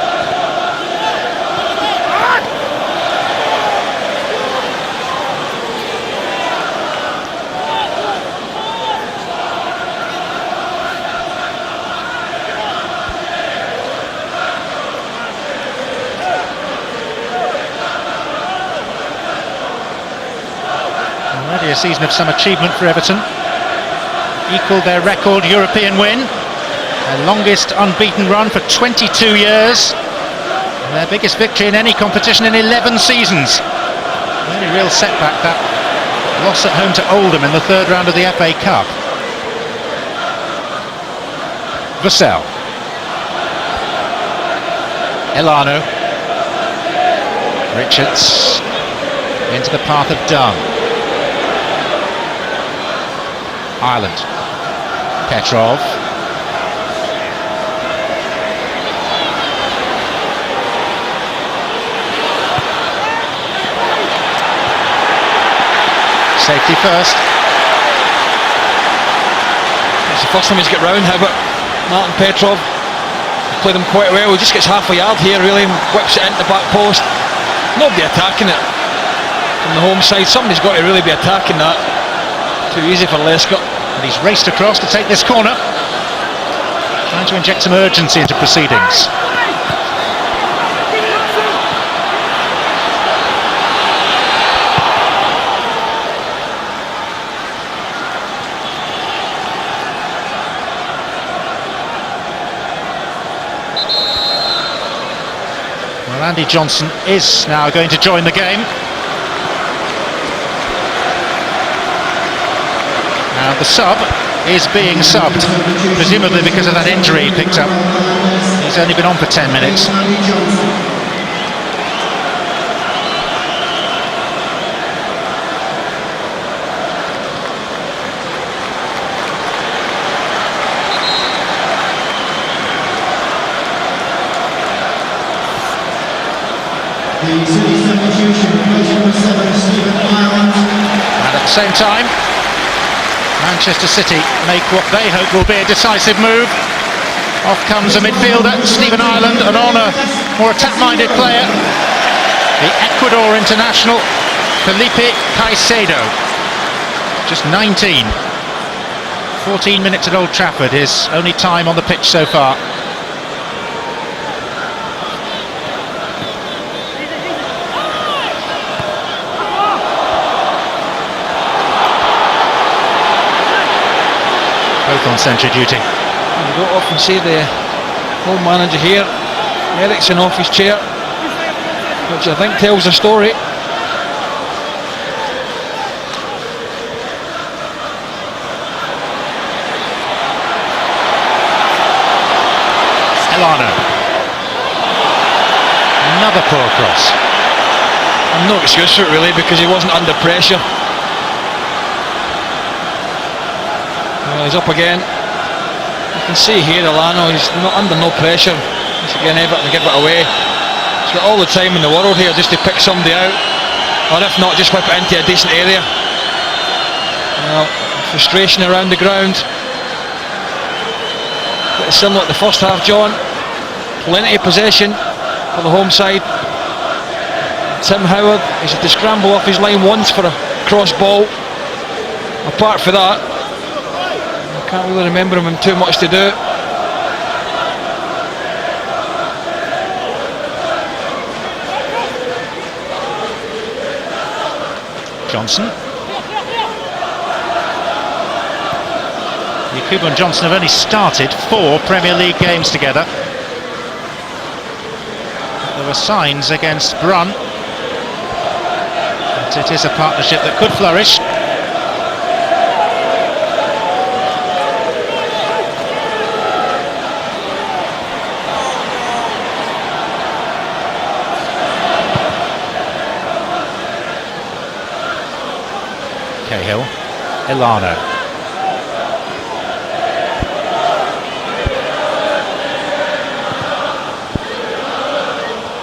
Already a season of some achievement for Everton. Equalled their record European win. Their longest unbeaten run for 22 years. And their biggest victory in any competition in 11 seasons. The only real setback, that loss at home to Oldham in the third round of the FA Cup. Vassell. Elano. Richards. Into the path of Dunn. Ireland. Petrov. Safety first. It's the first time he's got round, however, Martin Petrov played him quite well. He just gets half a yard here really and whips it into the back post. Nobody attacking it from the home side. Somebody's got to really be attacking that. Too easy for Lescott. And he's raced across to take this corner. Trying to inject some urgency into proceedings. Well, Andy Johnson is now going to join the game. Now the sub is being subbed, presumably because of that injury he picked up. He's only been on for 10 minutes. And at the same time, Manchester City make what they hope will be a decisive move. Off comes a midfielder, Stephen Ireland, and on a more attack-minded player, the Ecuador international, Felipe Caicedo. Just 19. 14 minutes at Old Trafford, his only time on the pitch so far. Both on centre duty. You don't often see the home manager here. Ericsson off his chair, which I think tells a story. Elano. Another poor cross. And no excuse for it really, because he wasn't under pressure. Well, he's up again. You can see here Elano, he's not under no pressure. Once again, Everton to give it away. He's got all the time in the world here just to pick somebody out, or if not, just whip it into a decent area. Well, frustration around the ground. Bit similar to the first half, John. Plenty of possession for the home side. Tim Howard, he's had to scramble off his line once for a cross ball. Apart from that, I can't really remember him too much to do. Johnson. Yakubu and Johnson have only started 4 Premier League games together. There were signs against Brun. It is a partnership that could flourish. Cahill, Elano.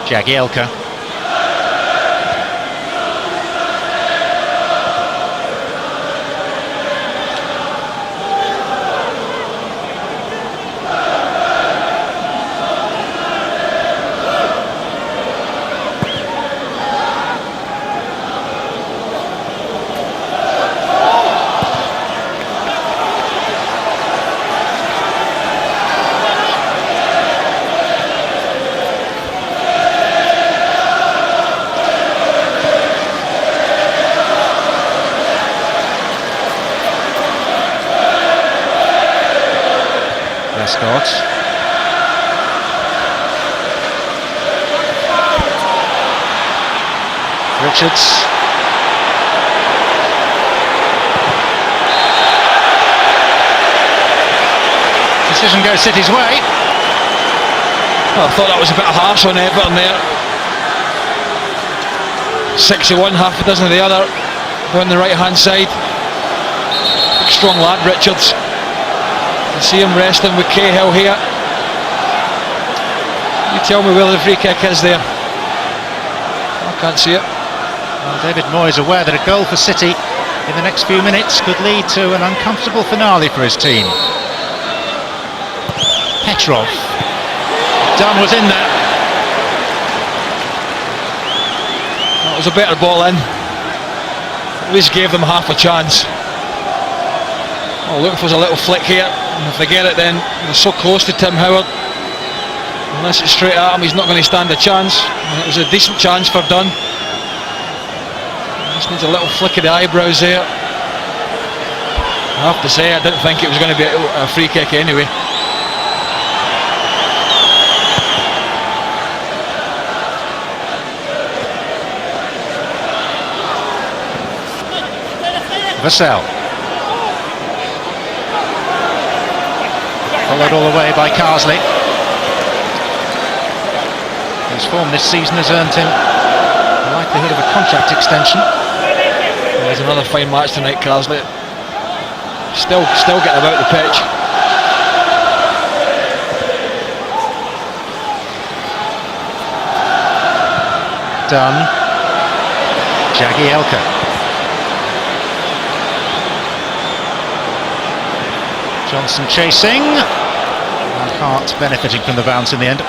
Jagielka. Prescott. Richards. Decision goes City's way. Well, I thought that was a bit harsh on Everton there. 61, half a dozen of the other, down the right hand side. Big strong lad, Richards. You see him wrestling with Cahill here. You tell me where the free kick is there. I can't see it. Well, David Moyes aware that a goal for City in the next few minutes could lead to an uncomfortable finale for his team. Petrov. Dunn was in there. That was a better ball in. At least gave them half a chance. Oh, looking for a little flick here. And if they get it, then they're so close to Tim Howard. Unless it's straight at him, he's not going to stand a chance. And it was a decent chance for Dunn. Just needs a little flick of the eyebrows there. I have to say, I didn't think it was going to be a free kick anyway. Vassell. Followed all the way by Carsley. His form this season has earned him the likelihood of a contract extension. There's another fine match tonight, Carsley. Still getting about the pitch. Dunn. Jagielka. Johnson chasing. Hart benefiting from the bounce in the end.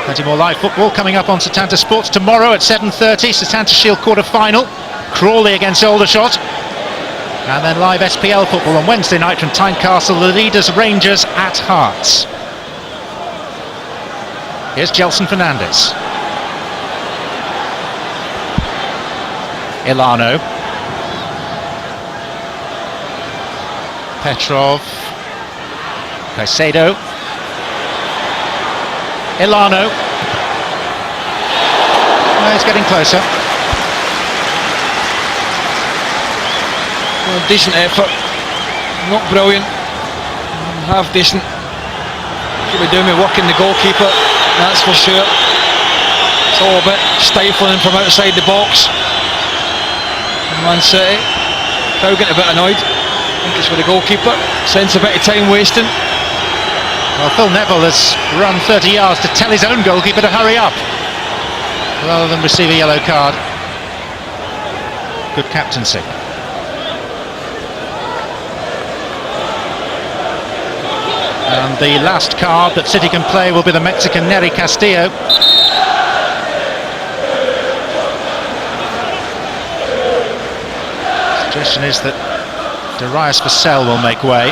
Plenty more live football coming up on Setanta Sports tomorrow at 7:30. Setanta Shield quarter-final. Crawley against Aldershot. And then live SPL football on Wednesday night from Tynecastle, the leaders Rangers at Hearts. Here's Gelson Fernandes. Elano. Petrov. Caicedo. Elano. it's getting closer. Well, decent effort, not brilliant, half decent. Should be doing me working the goalkeeper, that's for sure. It's all a bit stifling from outside the box. Man City, crowd getting a bit annoyed. I think it's for the goalkeeper, sense a bit of time wasting. Well, Phil Neville has run 30 yards to tell his own goalkeeper to hurry up, rather than receive a yellow card. Good captaincy. And the last card that City can play will be the Mexican Nery Castillo. Suggestion is that Darius Vassell will make way.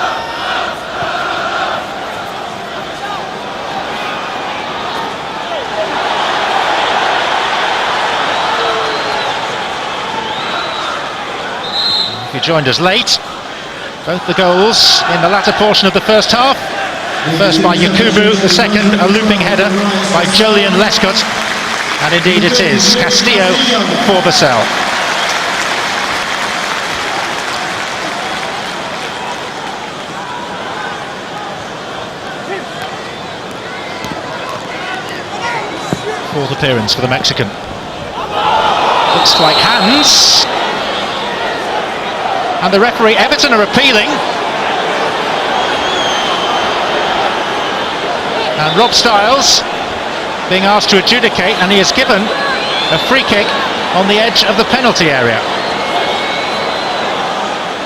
If you joined us late, both the goals in the latter portion of the first half. The first by Yakubu, the second a looping header by Julian Lescott, and indeed it is Castillo for Vassell. Fourth appearance for the Mexican. Looks like hands. And the referee, Everton, are appealing. And Rob Styles being asked to adjudicate, and he is given a free kick on the edge of the penalty area.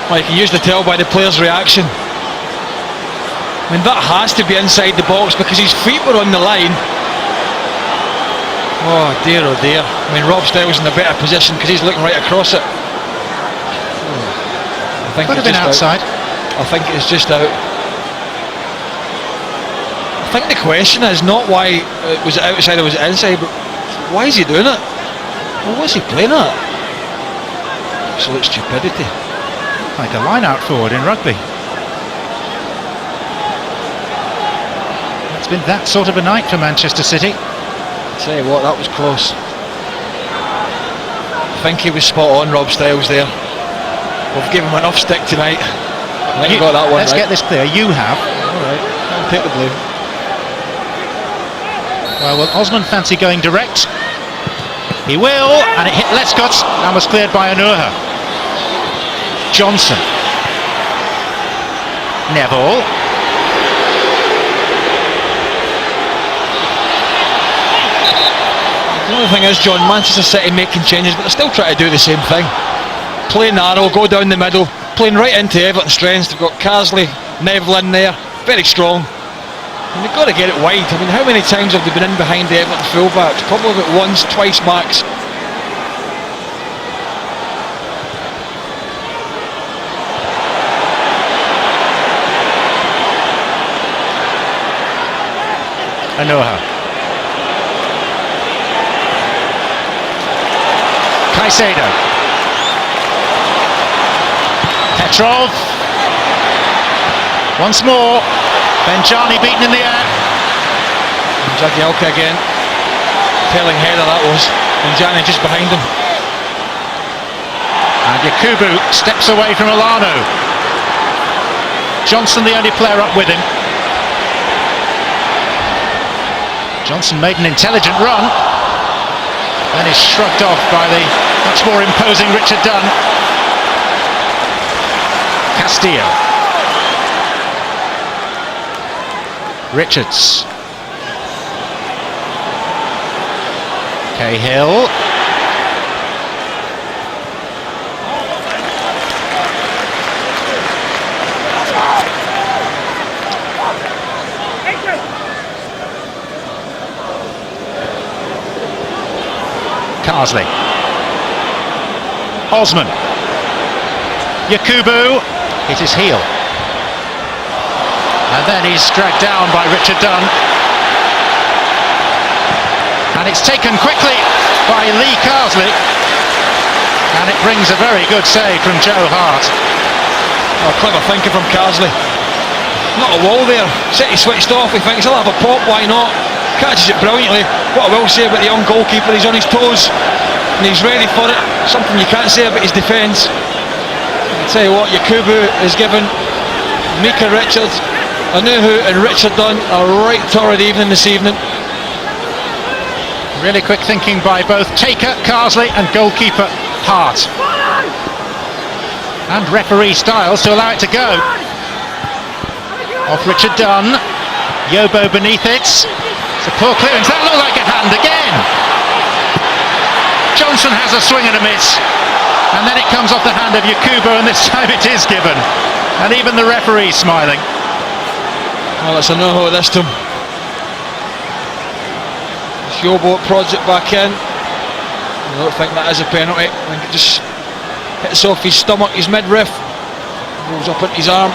Well, you can usually tell by the player's reaction. I mean, that has to be inside the box because his feet were on the line. Oh dear, oh dear. I mean, Rob Styles in a better position because he's looking right across it. I think Could have been outside. I think it's just out. I think the question is not why was it outside or was it inside, but why is he doing it? Well, what's he playing at? Absolute stupidity. Like a line-out forward in rugby. It's been that sort of a night for Manchester City. Tell you what, that was close. I think he was spot on, Rob Styles there. We've given him enough stick tonight. I think he got that one Let's right. get this clear, you have. Alright, I'll take the blame. Well, will Osman fancy going direct? He will, and it hit Lescott and was cleared by Anuha. Johnson. Neville. The only thing is, John, Manchester City making changes, but they're still trying to do the same thing. Play narrow, go down the middle, playing right into Everton's strengths. They've got Carsley, Neville in there, very strong. And they've got to get it wide. I mean, how many times have they been in behind the Everton fullbacks? Probably about once, twice max. Anuha. Caicedo. Petrov. Once more. Benjani beaten in the air. Jagielka again. Telling header that was. Benjani just behind him. And Yakubu steps away from Alano. Johnson the only player up with him. Johnson made an intelligent run. Then is shrugged off by the much more imposing Richard Dunn. Castillo. Richards. Cahill. Carsley. Osman. Yakubu. Hit his heel. And then he's dragged down by Richard Dunn. And it's taken quickly by Lee Carsley. And it brings a very good save from Joe Hart. Oh, clever thinking from Carsley. Not a wall there. City switched off. He thinks, I'll have a pop, why not? catches it brilliantly. What I will say about the young goalkeeper, he's on his toes and he's ready for it. Something you can't say about his defence. I'll tell you what, Yakubu has given Mika Richards, Anuhu and Richard Dunn a right torrid evening this evening. Really quick thinking by both taker, Carsley, and goalkeeper Hart. And referee Styles to allow it to go. Off Richard Dunn. Yobo beneath it. It's a poor clearance. That looked like a hand again. Johnson has a swing and a miss. And then it comes off the hand of Yakubu, and this time it is given. And even the referee's smiling. Well, it's a no-ho this time. Yobo prods it back in. I don't think that is a penalty. I think it just hits off his stomach, his midriff, rolls up into his arm.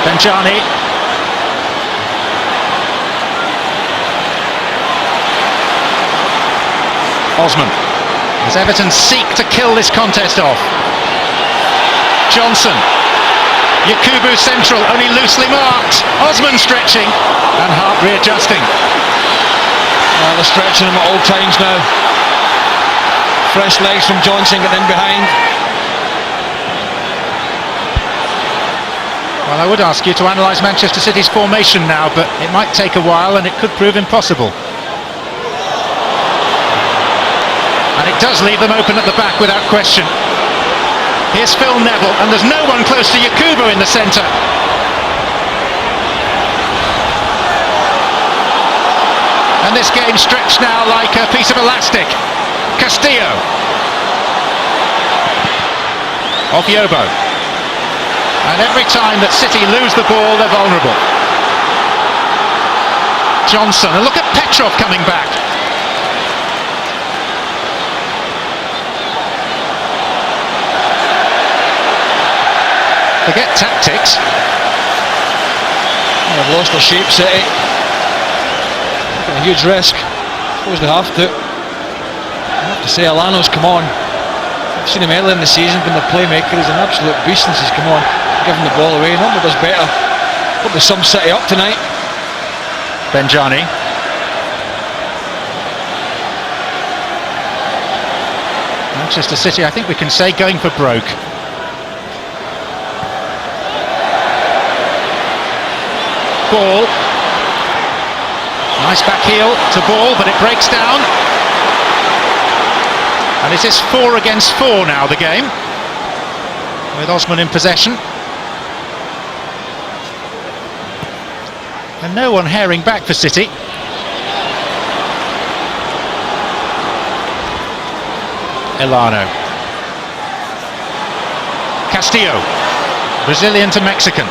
Benjani. Osman. As Everton seek to kill this contest off. Johnson. Yakubu central, only loosely marked. Osman stretching and Hart readjusting. They're stretching him at all times now. Fresh legs from Johnson getting in behind. Well, I would ask you to analyse Manchester City's formation now, but it might take a while and it could prove impossible. And it does leave them open at the back without question. Here's Phil Neville, and there's no one close to Yakubu in the centre. And this game stretched now like a piece of elastic. Castillo. Off Yobo. And every time that City lose the ball, they're vulnerable. Johnson, and look at Petrov coming back. Forget tactics. They've lost their shape, City. A huge risk. Suppose they have to. I have to say, Alano's come on. I've seen him earlier in the season, been the playmaker. He's an absolute beast since he's come on, giving the ball away. Nobody does better. Hope there's some City up tonight. Benjani. Manchester City, I think we can say, going for broke. Ball. Nice back heel to ball, but it breaks down. And it is 4 against 4 now, the game, with Osman in possession. And no one herring back for City. Elano. Castillo. Brazilian to Mexican.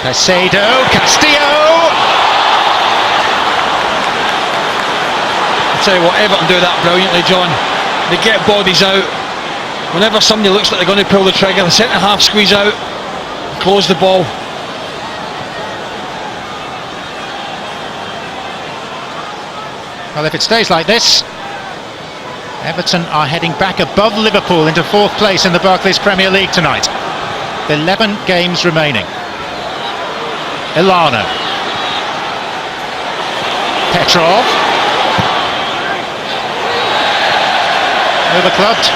Pesedo, Castillo! I'll tell you what, Everton do that brilliantly, John. They get bodies out. Whenever somebody looks like they're going to pull the trigger, the centre half squeeze out, close the ball. Well, if it stays like this, Everton are heading back above Liverpool into 4th place in the Barclays Premier League tonight. 11 games remaining. Elano. Petrov. Overclubbed.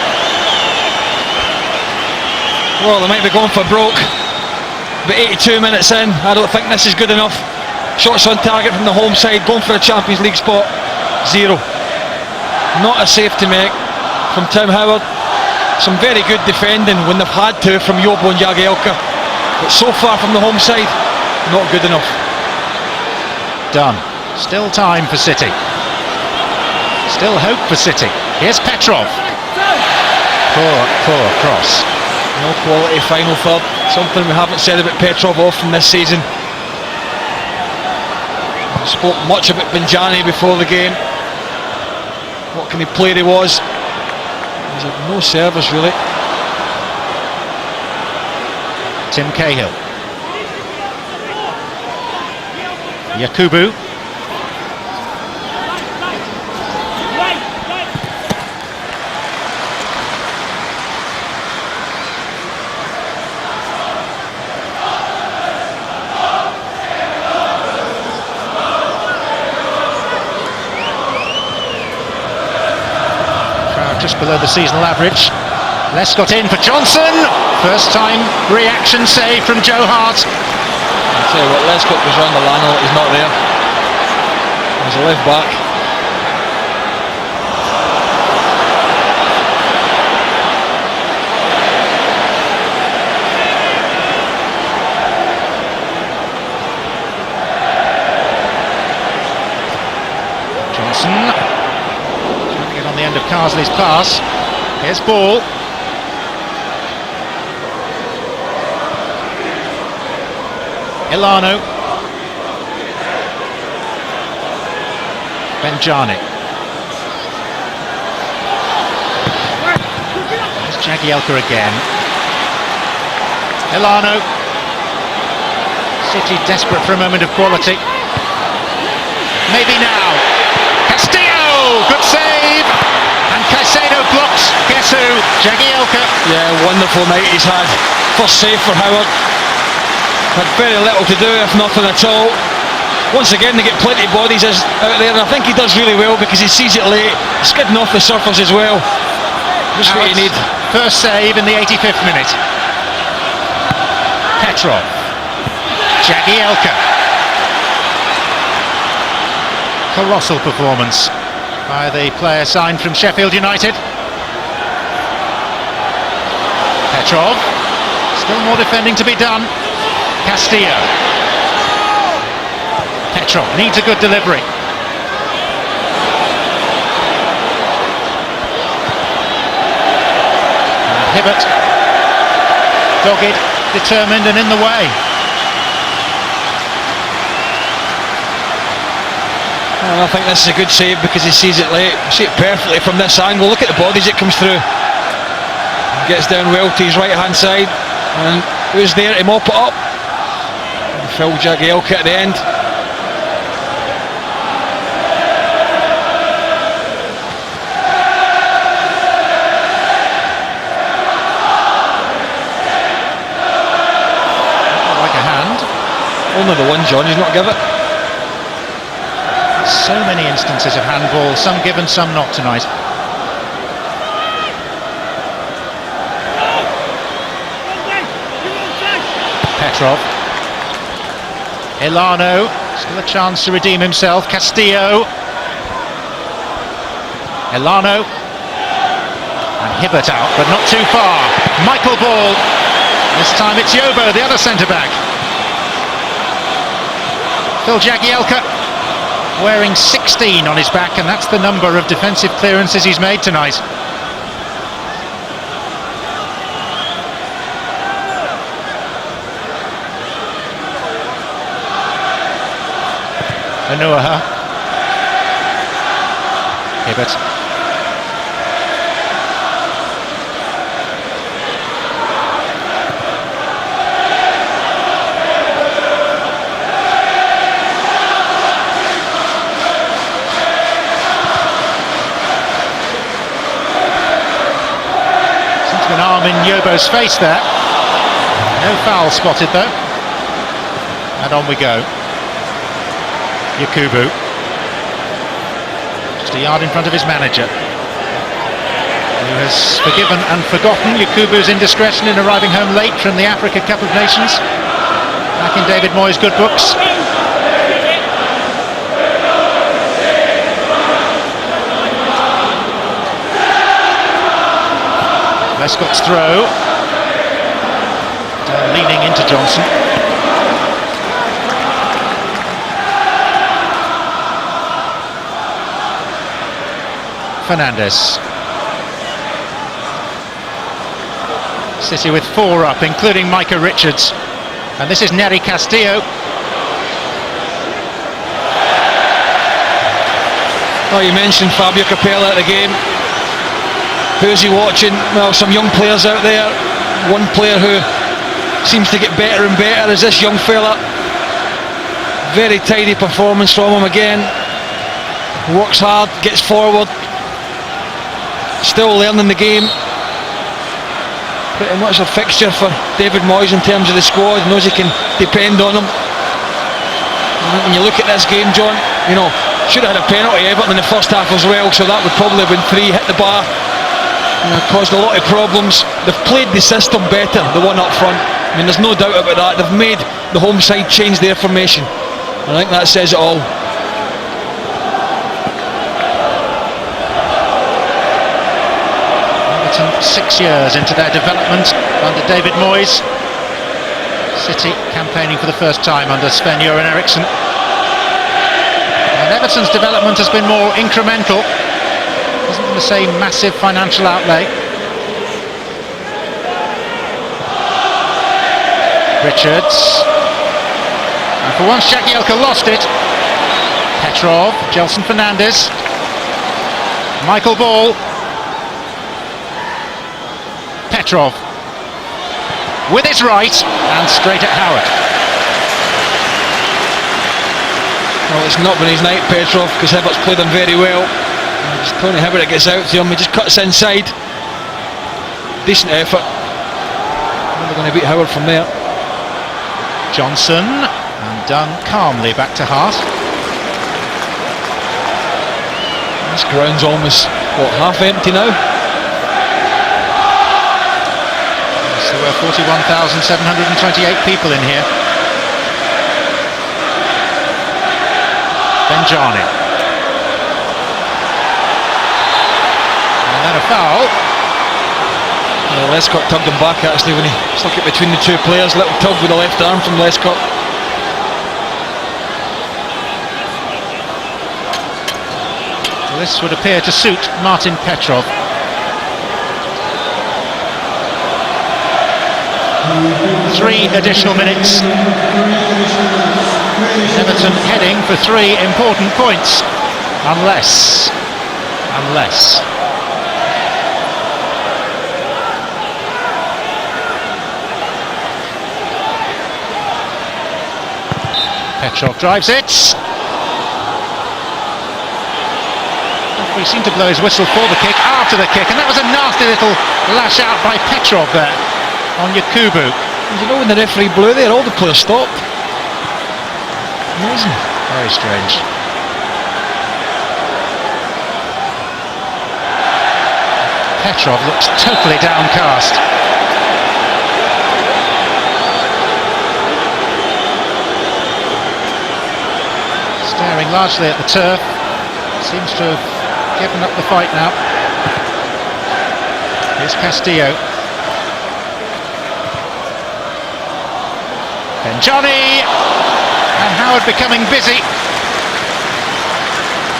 Well, they might be going for broke, but 82 minutes in, I don't think this is good enough. Shots on target from the home side, going for a Champions League spot, 0. Not a save to make from Tim Howard. Some very good defending when they've had to from Yobo and Jagielka, but so far from the home side, not good enough. Done. Still time for City. Still hope for City. Here's Petrov. Poor cross. No quality final third. Something we haven't said about Petrov often this season. We spoke much about Benjani before the game. What kind of player he was. He's had no service really. Tim Cahill. Yakubu. just below the seasonal average. Lescott in for Johnson. First time reaction save from Joe Hart. I'll tell you what, Lescott was round the line, he's not there. There's a left back. Johnson trying to get on the end of Carsley's pass. Here's ball. Ilano. Benjani. There's Jagielka again. Ilano. City desperate for a moment of quality. Maybe now. Castillo! Good save! And Caicedo blocks. Guess who? Jagielka. Yeah, wonderful night he's had. First save for Howard. Had very little to do, if nothing at all. Once again, they get plenty of bodies out there, and I think he does really well because he sees it late, skidding off the surface as well. Just what you need. First save in the 85th minute. Petrov. Jagielka. Colossal performance by the player signed from Sheffield United. Petrov. Still more defending to be done. Castillo. Petrov needs a good delivery. And Hibbert. Dogged, determined and in the way. Well, I think this is a good save because he sees it late. See it perfectly from this angle. Look at the bodies it comes through. Gets down well to his right hand side. And who's there to mop it up? Phil Jagielka at the end. Like a hand. Only the one, John, he's not give it. So many instances of handball, some given, some not tonight. Petrov. Ilano, still a chance to redeem himself. Castillo. Ilano. And Hibbert out, but not too far. Michael Ball. This time it's Yobo, the other centre-back. Phil Jagielka, wearing 16 on his back, and that's the number of defensive clearances he's made tonight. Anuaha. Hibbert. Seems to be an arm in Yobo's face there. No foul spotted though. And on we go. Yakubu, just a yard in front of his manager, who has forgiven and forgotten Yakubu's indiscretion in arriving home late from the Africa Cup of Nations, back in David Moyes' good books. Lescott's throw, leaning into Johnson. Fernandes. City with 4 up, including Micah Richards. And this is Neri Castillo. Oh, you mentioned Fabio Capella at the game. Who's he watching? Well, some young players out there. One player who seems to get better and better is this young fella. Very tidy performance from him again. Works hard, gets forward. Still learning the game. Pretty much a fixture for David Moyes in terms of the squad. Knows he can depend on him. When you look at this game, John, you know, should have had a penalty Everton in the first half as well, so that would probably have been 3, hit the bar. caused a lot of problems. They've played the system better, the one up front. I mean, there's no doubt about that. They've made the home side change their formation. I think that says it all. Everton 6 years into their development under David Moyes. City campaigning for the first time under Sven-Göran Eriksson. And Everton's development has been more incremental. Hasn't been the same massive financial outlay. Richards. And for once Jagielka lost it. Petrov, Gelson Fernandes. Michael Ball. Petrov. With his right and straight at Howard. Well, it's not been his night, Petrov, because Hibbert's played him very well. It's Tony Hibbert that gets out to him, he just cuts inside. Decent effort. They're going to beat Howard from there. Johnson, and done calmly back to Hart. This ground's almost, half empty now? Yes, there were 41,728 people in here. Benjani. And then a foul. Lescott tugged him back actually when he stuck it between the two players. Little tug with the left arm from Lescott. Well, this would appear to suit Martin Petrov. Three additional minutes. Everton heading for 3 important points. Unless. Petrov drives it. He seemed to blow his whistle for the kick, after the kick, and that was a nasty little lash out by Petrov there on Yakubu. You know, when the referee blew there, all the players stopped. Amazing. Very strange. Petrov looks totally downcast. Staring largely at the turf. Seems to have given up the fight now. Here's Castillo. Benjani! And Howard becoming busy.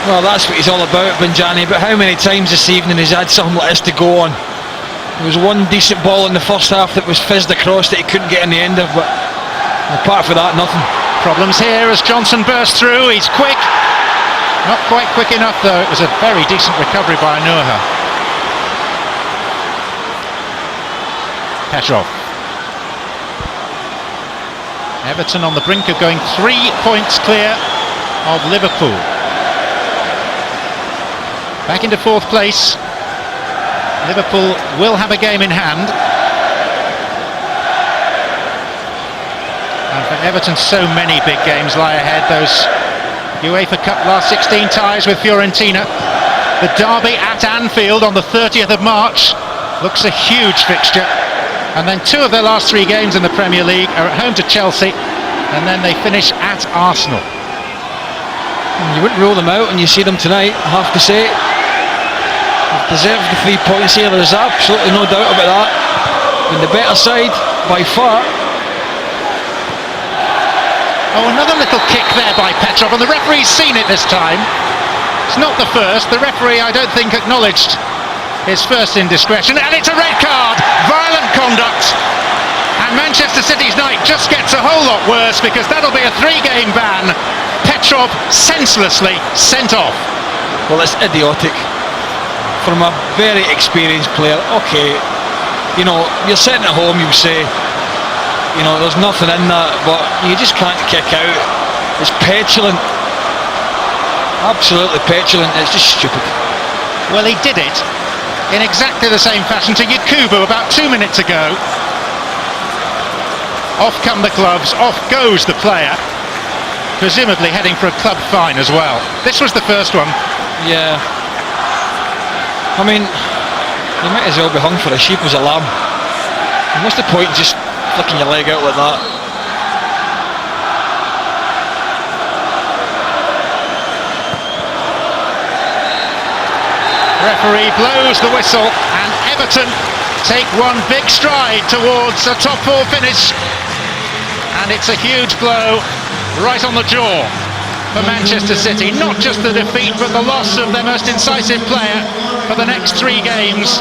Well, that's what he's all about, Benjani, but how many times this evening he's had something like this to go on? There was one decent ball in the first half that was fizzed across that he couldn't get in the end of, but apart from that, nothing. Problems here as Johnson bursts through. He's quick. Not quite quick enough though. It was a very decent recovery by Nuha. Petrov. Everton on the brink of going 3 points clear of Liverpool. Back into 4th place. Liverpool will have a game in hand. And for Everton, so many big games lie ahead. Those UEFA Cup last 16 ties with Fiorentina. The derby at Anfield on the 30th of March looks a huge fixture. And then 2 of their last 3 games in the Premier League are at home to Chelsea, and then they finish at Arsenal. You wouldn't rule them out when you see them tonight, I have to say. They've deserved the 3 points here, there's absolutely no doubt about that. And the better side, by far. Oh, another little kick there by Petrov, and the referee's seen it this time. It's not the first. The referee, I don't think, acknowledged his first indiscretion, and it's a red card! Violent conduct! And Manchester City's night just gets a whole lot worse, because that'll be a 3-game ban. Petrov senselessly sent off. Well, it's idiotic. From a very experienced player, okay, you know, you're sitting at home, you say, you know, there's nothing in that, but you just can't kick out. It's petulant. Absolutely petulant. It's just stupid. Well, he did it in exactly the same fashion to Yakubu about 2 minutes ago. Off come the gloves, off goes the player, presumably heading for a club fine as well. This was the first one. Yeah. I mean, You might as well be hung for a sheep as a lamb. And what's the point in just flicking your leg out like that? Referee blows the whistle and Everton take one big stride towards a top 4 finish, and it's a huge blow right on the jaw for Manchester City. Not just the defeat but the loss of their most incisive player for the next 3 games.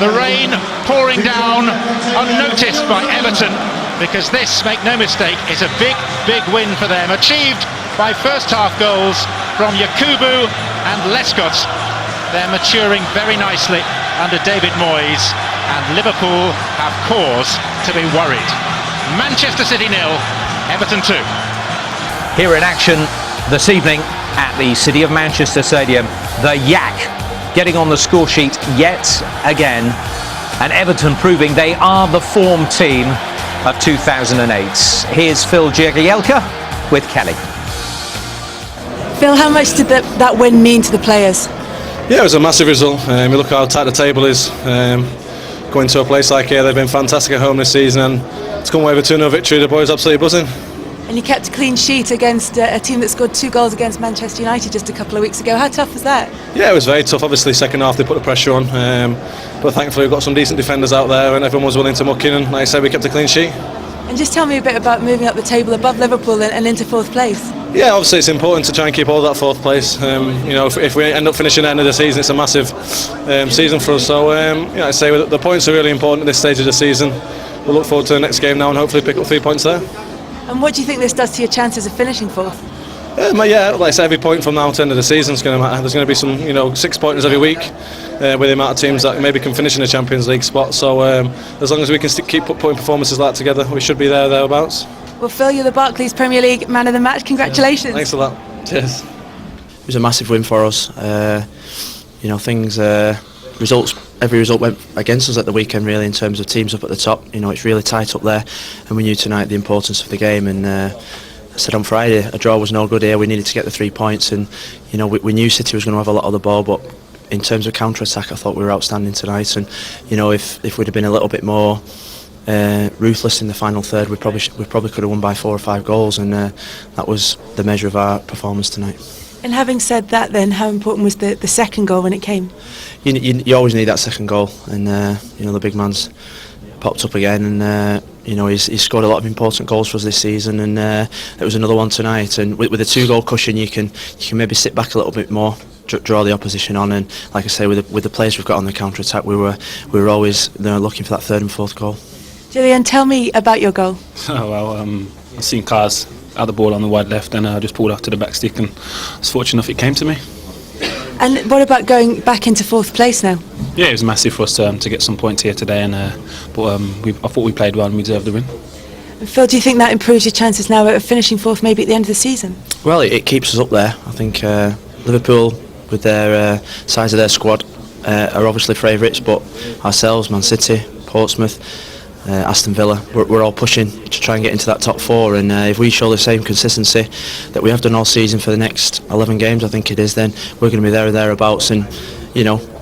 The rain pouring down unnoticed by Everton, because this, make no mistake, is a big win for them, achieved by first half goals from Yakubu and Lescott. They're maturing very nicely under David Moyes, and Liverpool have cause to be worried. Manchester City 0, Everton 2. Here in action this evening at the City of Manchester Stadium, the Yak getting on the score sheet yet again, and Everton proving they are the form team of 2008. Here's Phil Jagielka with Kelly. Phil, how much did that win mean to the players? Yeah, it was a massive result. You look how tight the table is. Going to a place like here, they've been fantastic at home this season, and to come away with a 2-0 victory, the boys absolutely buzzing. And you kept a clean sheet against a team that scored 2 goals against Manchester United just a couple of weeks ago. How tough was that? Yeah, it was very tough. Obviously, second half they put the pressure on, but thankfully we've got some decent defenders out there, and everyone was willing to muck in. And like I said, we kept a clean sheet. And just tell me a bit about moving up the table above Liverpool and into 4th place. Yeah, obviously it's important to try and keep all that 4th place. If we end up finishing at the end of the season, it's a massive season for us. So, I say the points are really important at this stage of the season. We'll look forward to the next game now and hopefully pick up 3 points there. And what do you think this does to your chances of finishing 4th? Yeah, like I say, every point from now to the end of the season is going to matter. There's going to be some, 6 pointers every week with the amount of teams that maybe can finish in the Champions League spot. So as long as we can keep putting performances like that together, we should be thereabouts. Well, Phil, you're the Barclays Premier League Man of the Match. Congratulations. Yeah, thanks a lot. Cheers. It was a massive win for us. Every result went against us at the weekend, really, in terms of teams up at the top. It's really tight up there, and we knew tonight the importance of the game. And I said on Friday, a draw was no good here. We needed to get the 3 points, and we knew City was going to have a lot of the ball, but in terms of counter-attack, I thought we were outstanding tonight. And if we'd have been a little bit more ruthless in the final third, we probably could have won by 4 or 5 goals, and that was the measure of our performance tonight. And having said that, then, how important was the second goal when it came? You always need that second goal, and the big man's popped up again, and he's scored a lot of important goals for us this season, and it was another one tonight. And with a 2-goal cushion, you can maybe sit back a little bit more, draw the opposition on, and like I say, with the players we've got on the counter attack, we were always looking for that 3rd and 4th goal. Julian, tell me about your goal. I seen Cars had the ball on the wide left, and I just pulled out to the back stick, and I was fortunate enough it came to me. And what about going back into 4th place now? Yeah, it was massive for us to get some points here today, and I thought we played well and we deserved the win. And Phil, do you think that improves your chances now of finishing 4th maybe at the end of the season? Well, it keeps us up there. I think Liverpool, with their size of their squad, are obviously favourites, but ourselves, Man City, Portsmouth, Aston Villa, we're all pushing to try and get into that top 4, and if we show the same consistency that we have done all season for the next 11 games, I think it is, then we're going to be there or thereabouts. And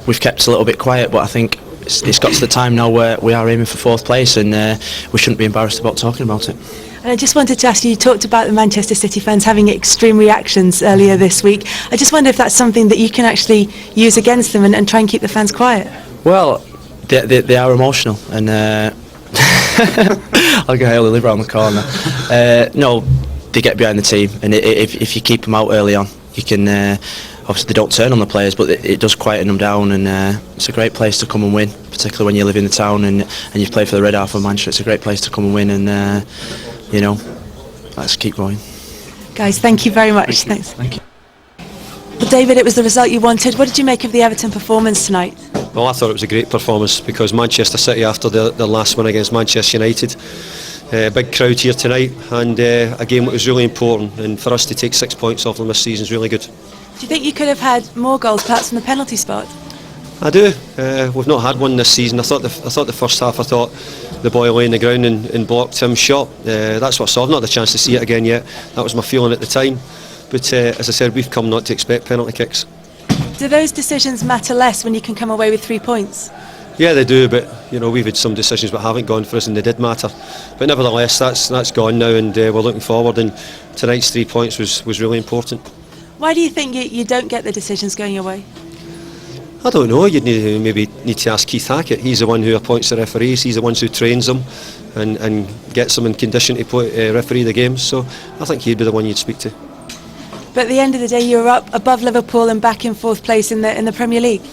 we've kept a little bit quiet, but I think it's got to the time now where we are aiming for 4th place, and we shouldn't be embarrassed about talking about it. And I just wanted to ask you talked about the Manchester City fans having extreme reactions earlier this week. I just wonder if that's something that you can actually use against them and try and keep the fans quiet. Well, they are emotional, and like I only live around the corner. No, they get behind the team, and if you keep them out early on, you can. Obviously, they don't turn on the players, but it does quieten them down, and it's a great place to come and win, particularly when you live in the town and you've played for the Red Half of Manchester. It's a great place to come and win, and let's keep going. Guys, thank you very much. Thanks. Thank you. Well, David, it was the result you wanted. What did you make of the Everton performance tonight? Well, I thought it was a great performance, because Manchester City, after their last win against Manchester United, big crowd here tonight, and a game that was really important, and for us to take 6 points off them this season is really good. Do you think you could have had more goals perhaps from the penalty spot? I do. We've not had one this season. I thought the first half, I thought the boy lay on the ground and blocked Tim's shot. That's what I saw. I've not had a chance to see it again yet. That was my feeling at the time. But as I said, we've come not to expect penalty kicks. Do those decisions matter less when you can come away with 3 points? Yeah, they do, but you know, we've had some decisions that haven't gone for us, and they did matter. But nevertheless, that's gone now, and we're looking forward. And tonight's 3 points was really important. Why do you think you don't get the decisions going your way? I don't know. You'd maybe need to ask Keith Hackett. He's the one who appoints the referees. He's the one who trains them and gets them in condition to referee the games. So I think he'd be the one you'd speak to. But at the end of the day, you're up above Liverpool and back in 4th place in the Premier League.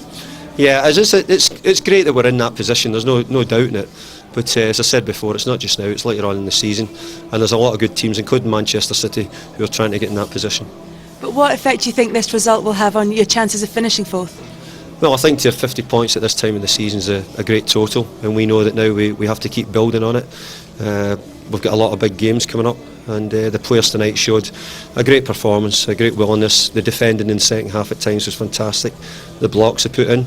Yeah, it's great that we're in that position. There's no doubt in it. But as I said before, it's not just now. It's later on in the season, and there's a lot of good teams, including Manchester City, who are trying to get in that position. But what effect do you think this result will have on your chances of finishing 4th? Well, I think to have 50 points at this time of the season is a great total, and we know that now we have to keep building on it. We've got a lot of big games coming up, and the players tonight showed a great performance, a great willingness. The defending in the second half at times was fantastic. The blocks they put in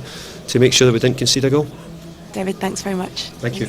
to make sure that we didn't concede a goal. David, thanks very much. Thank you.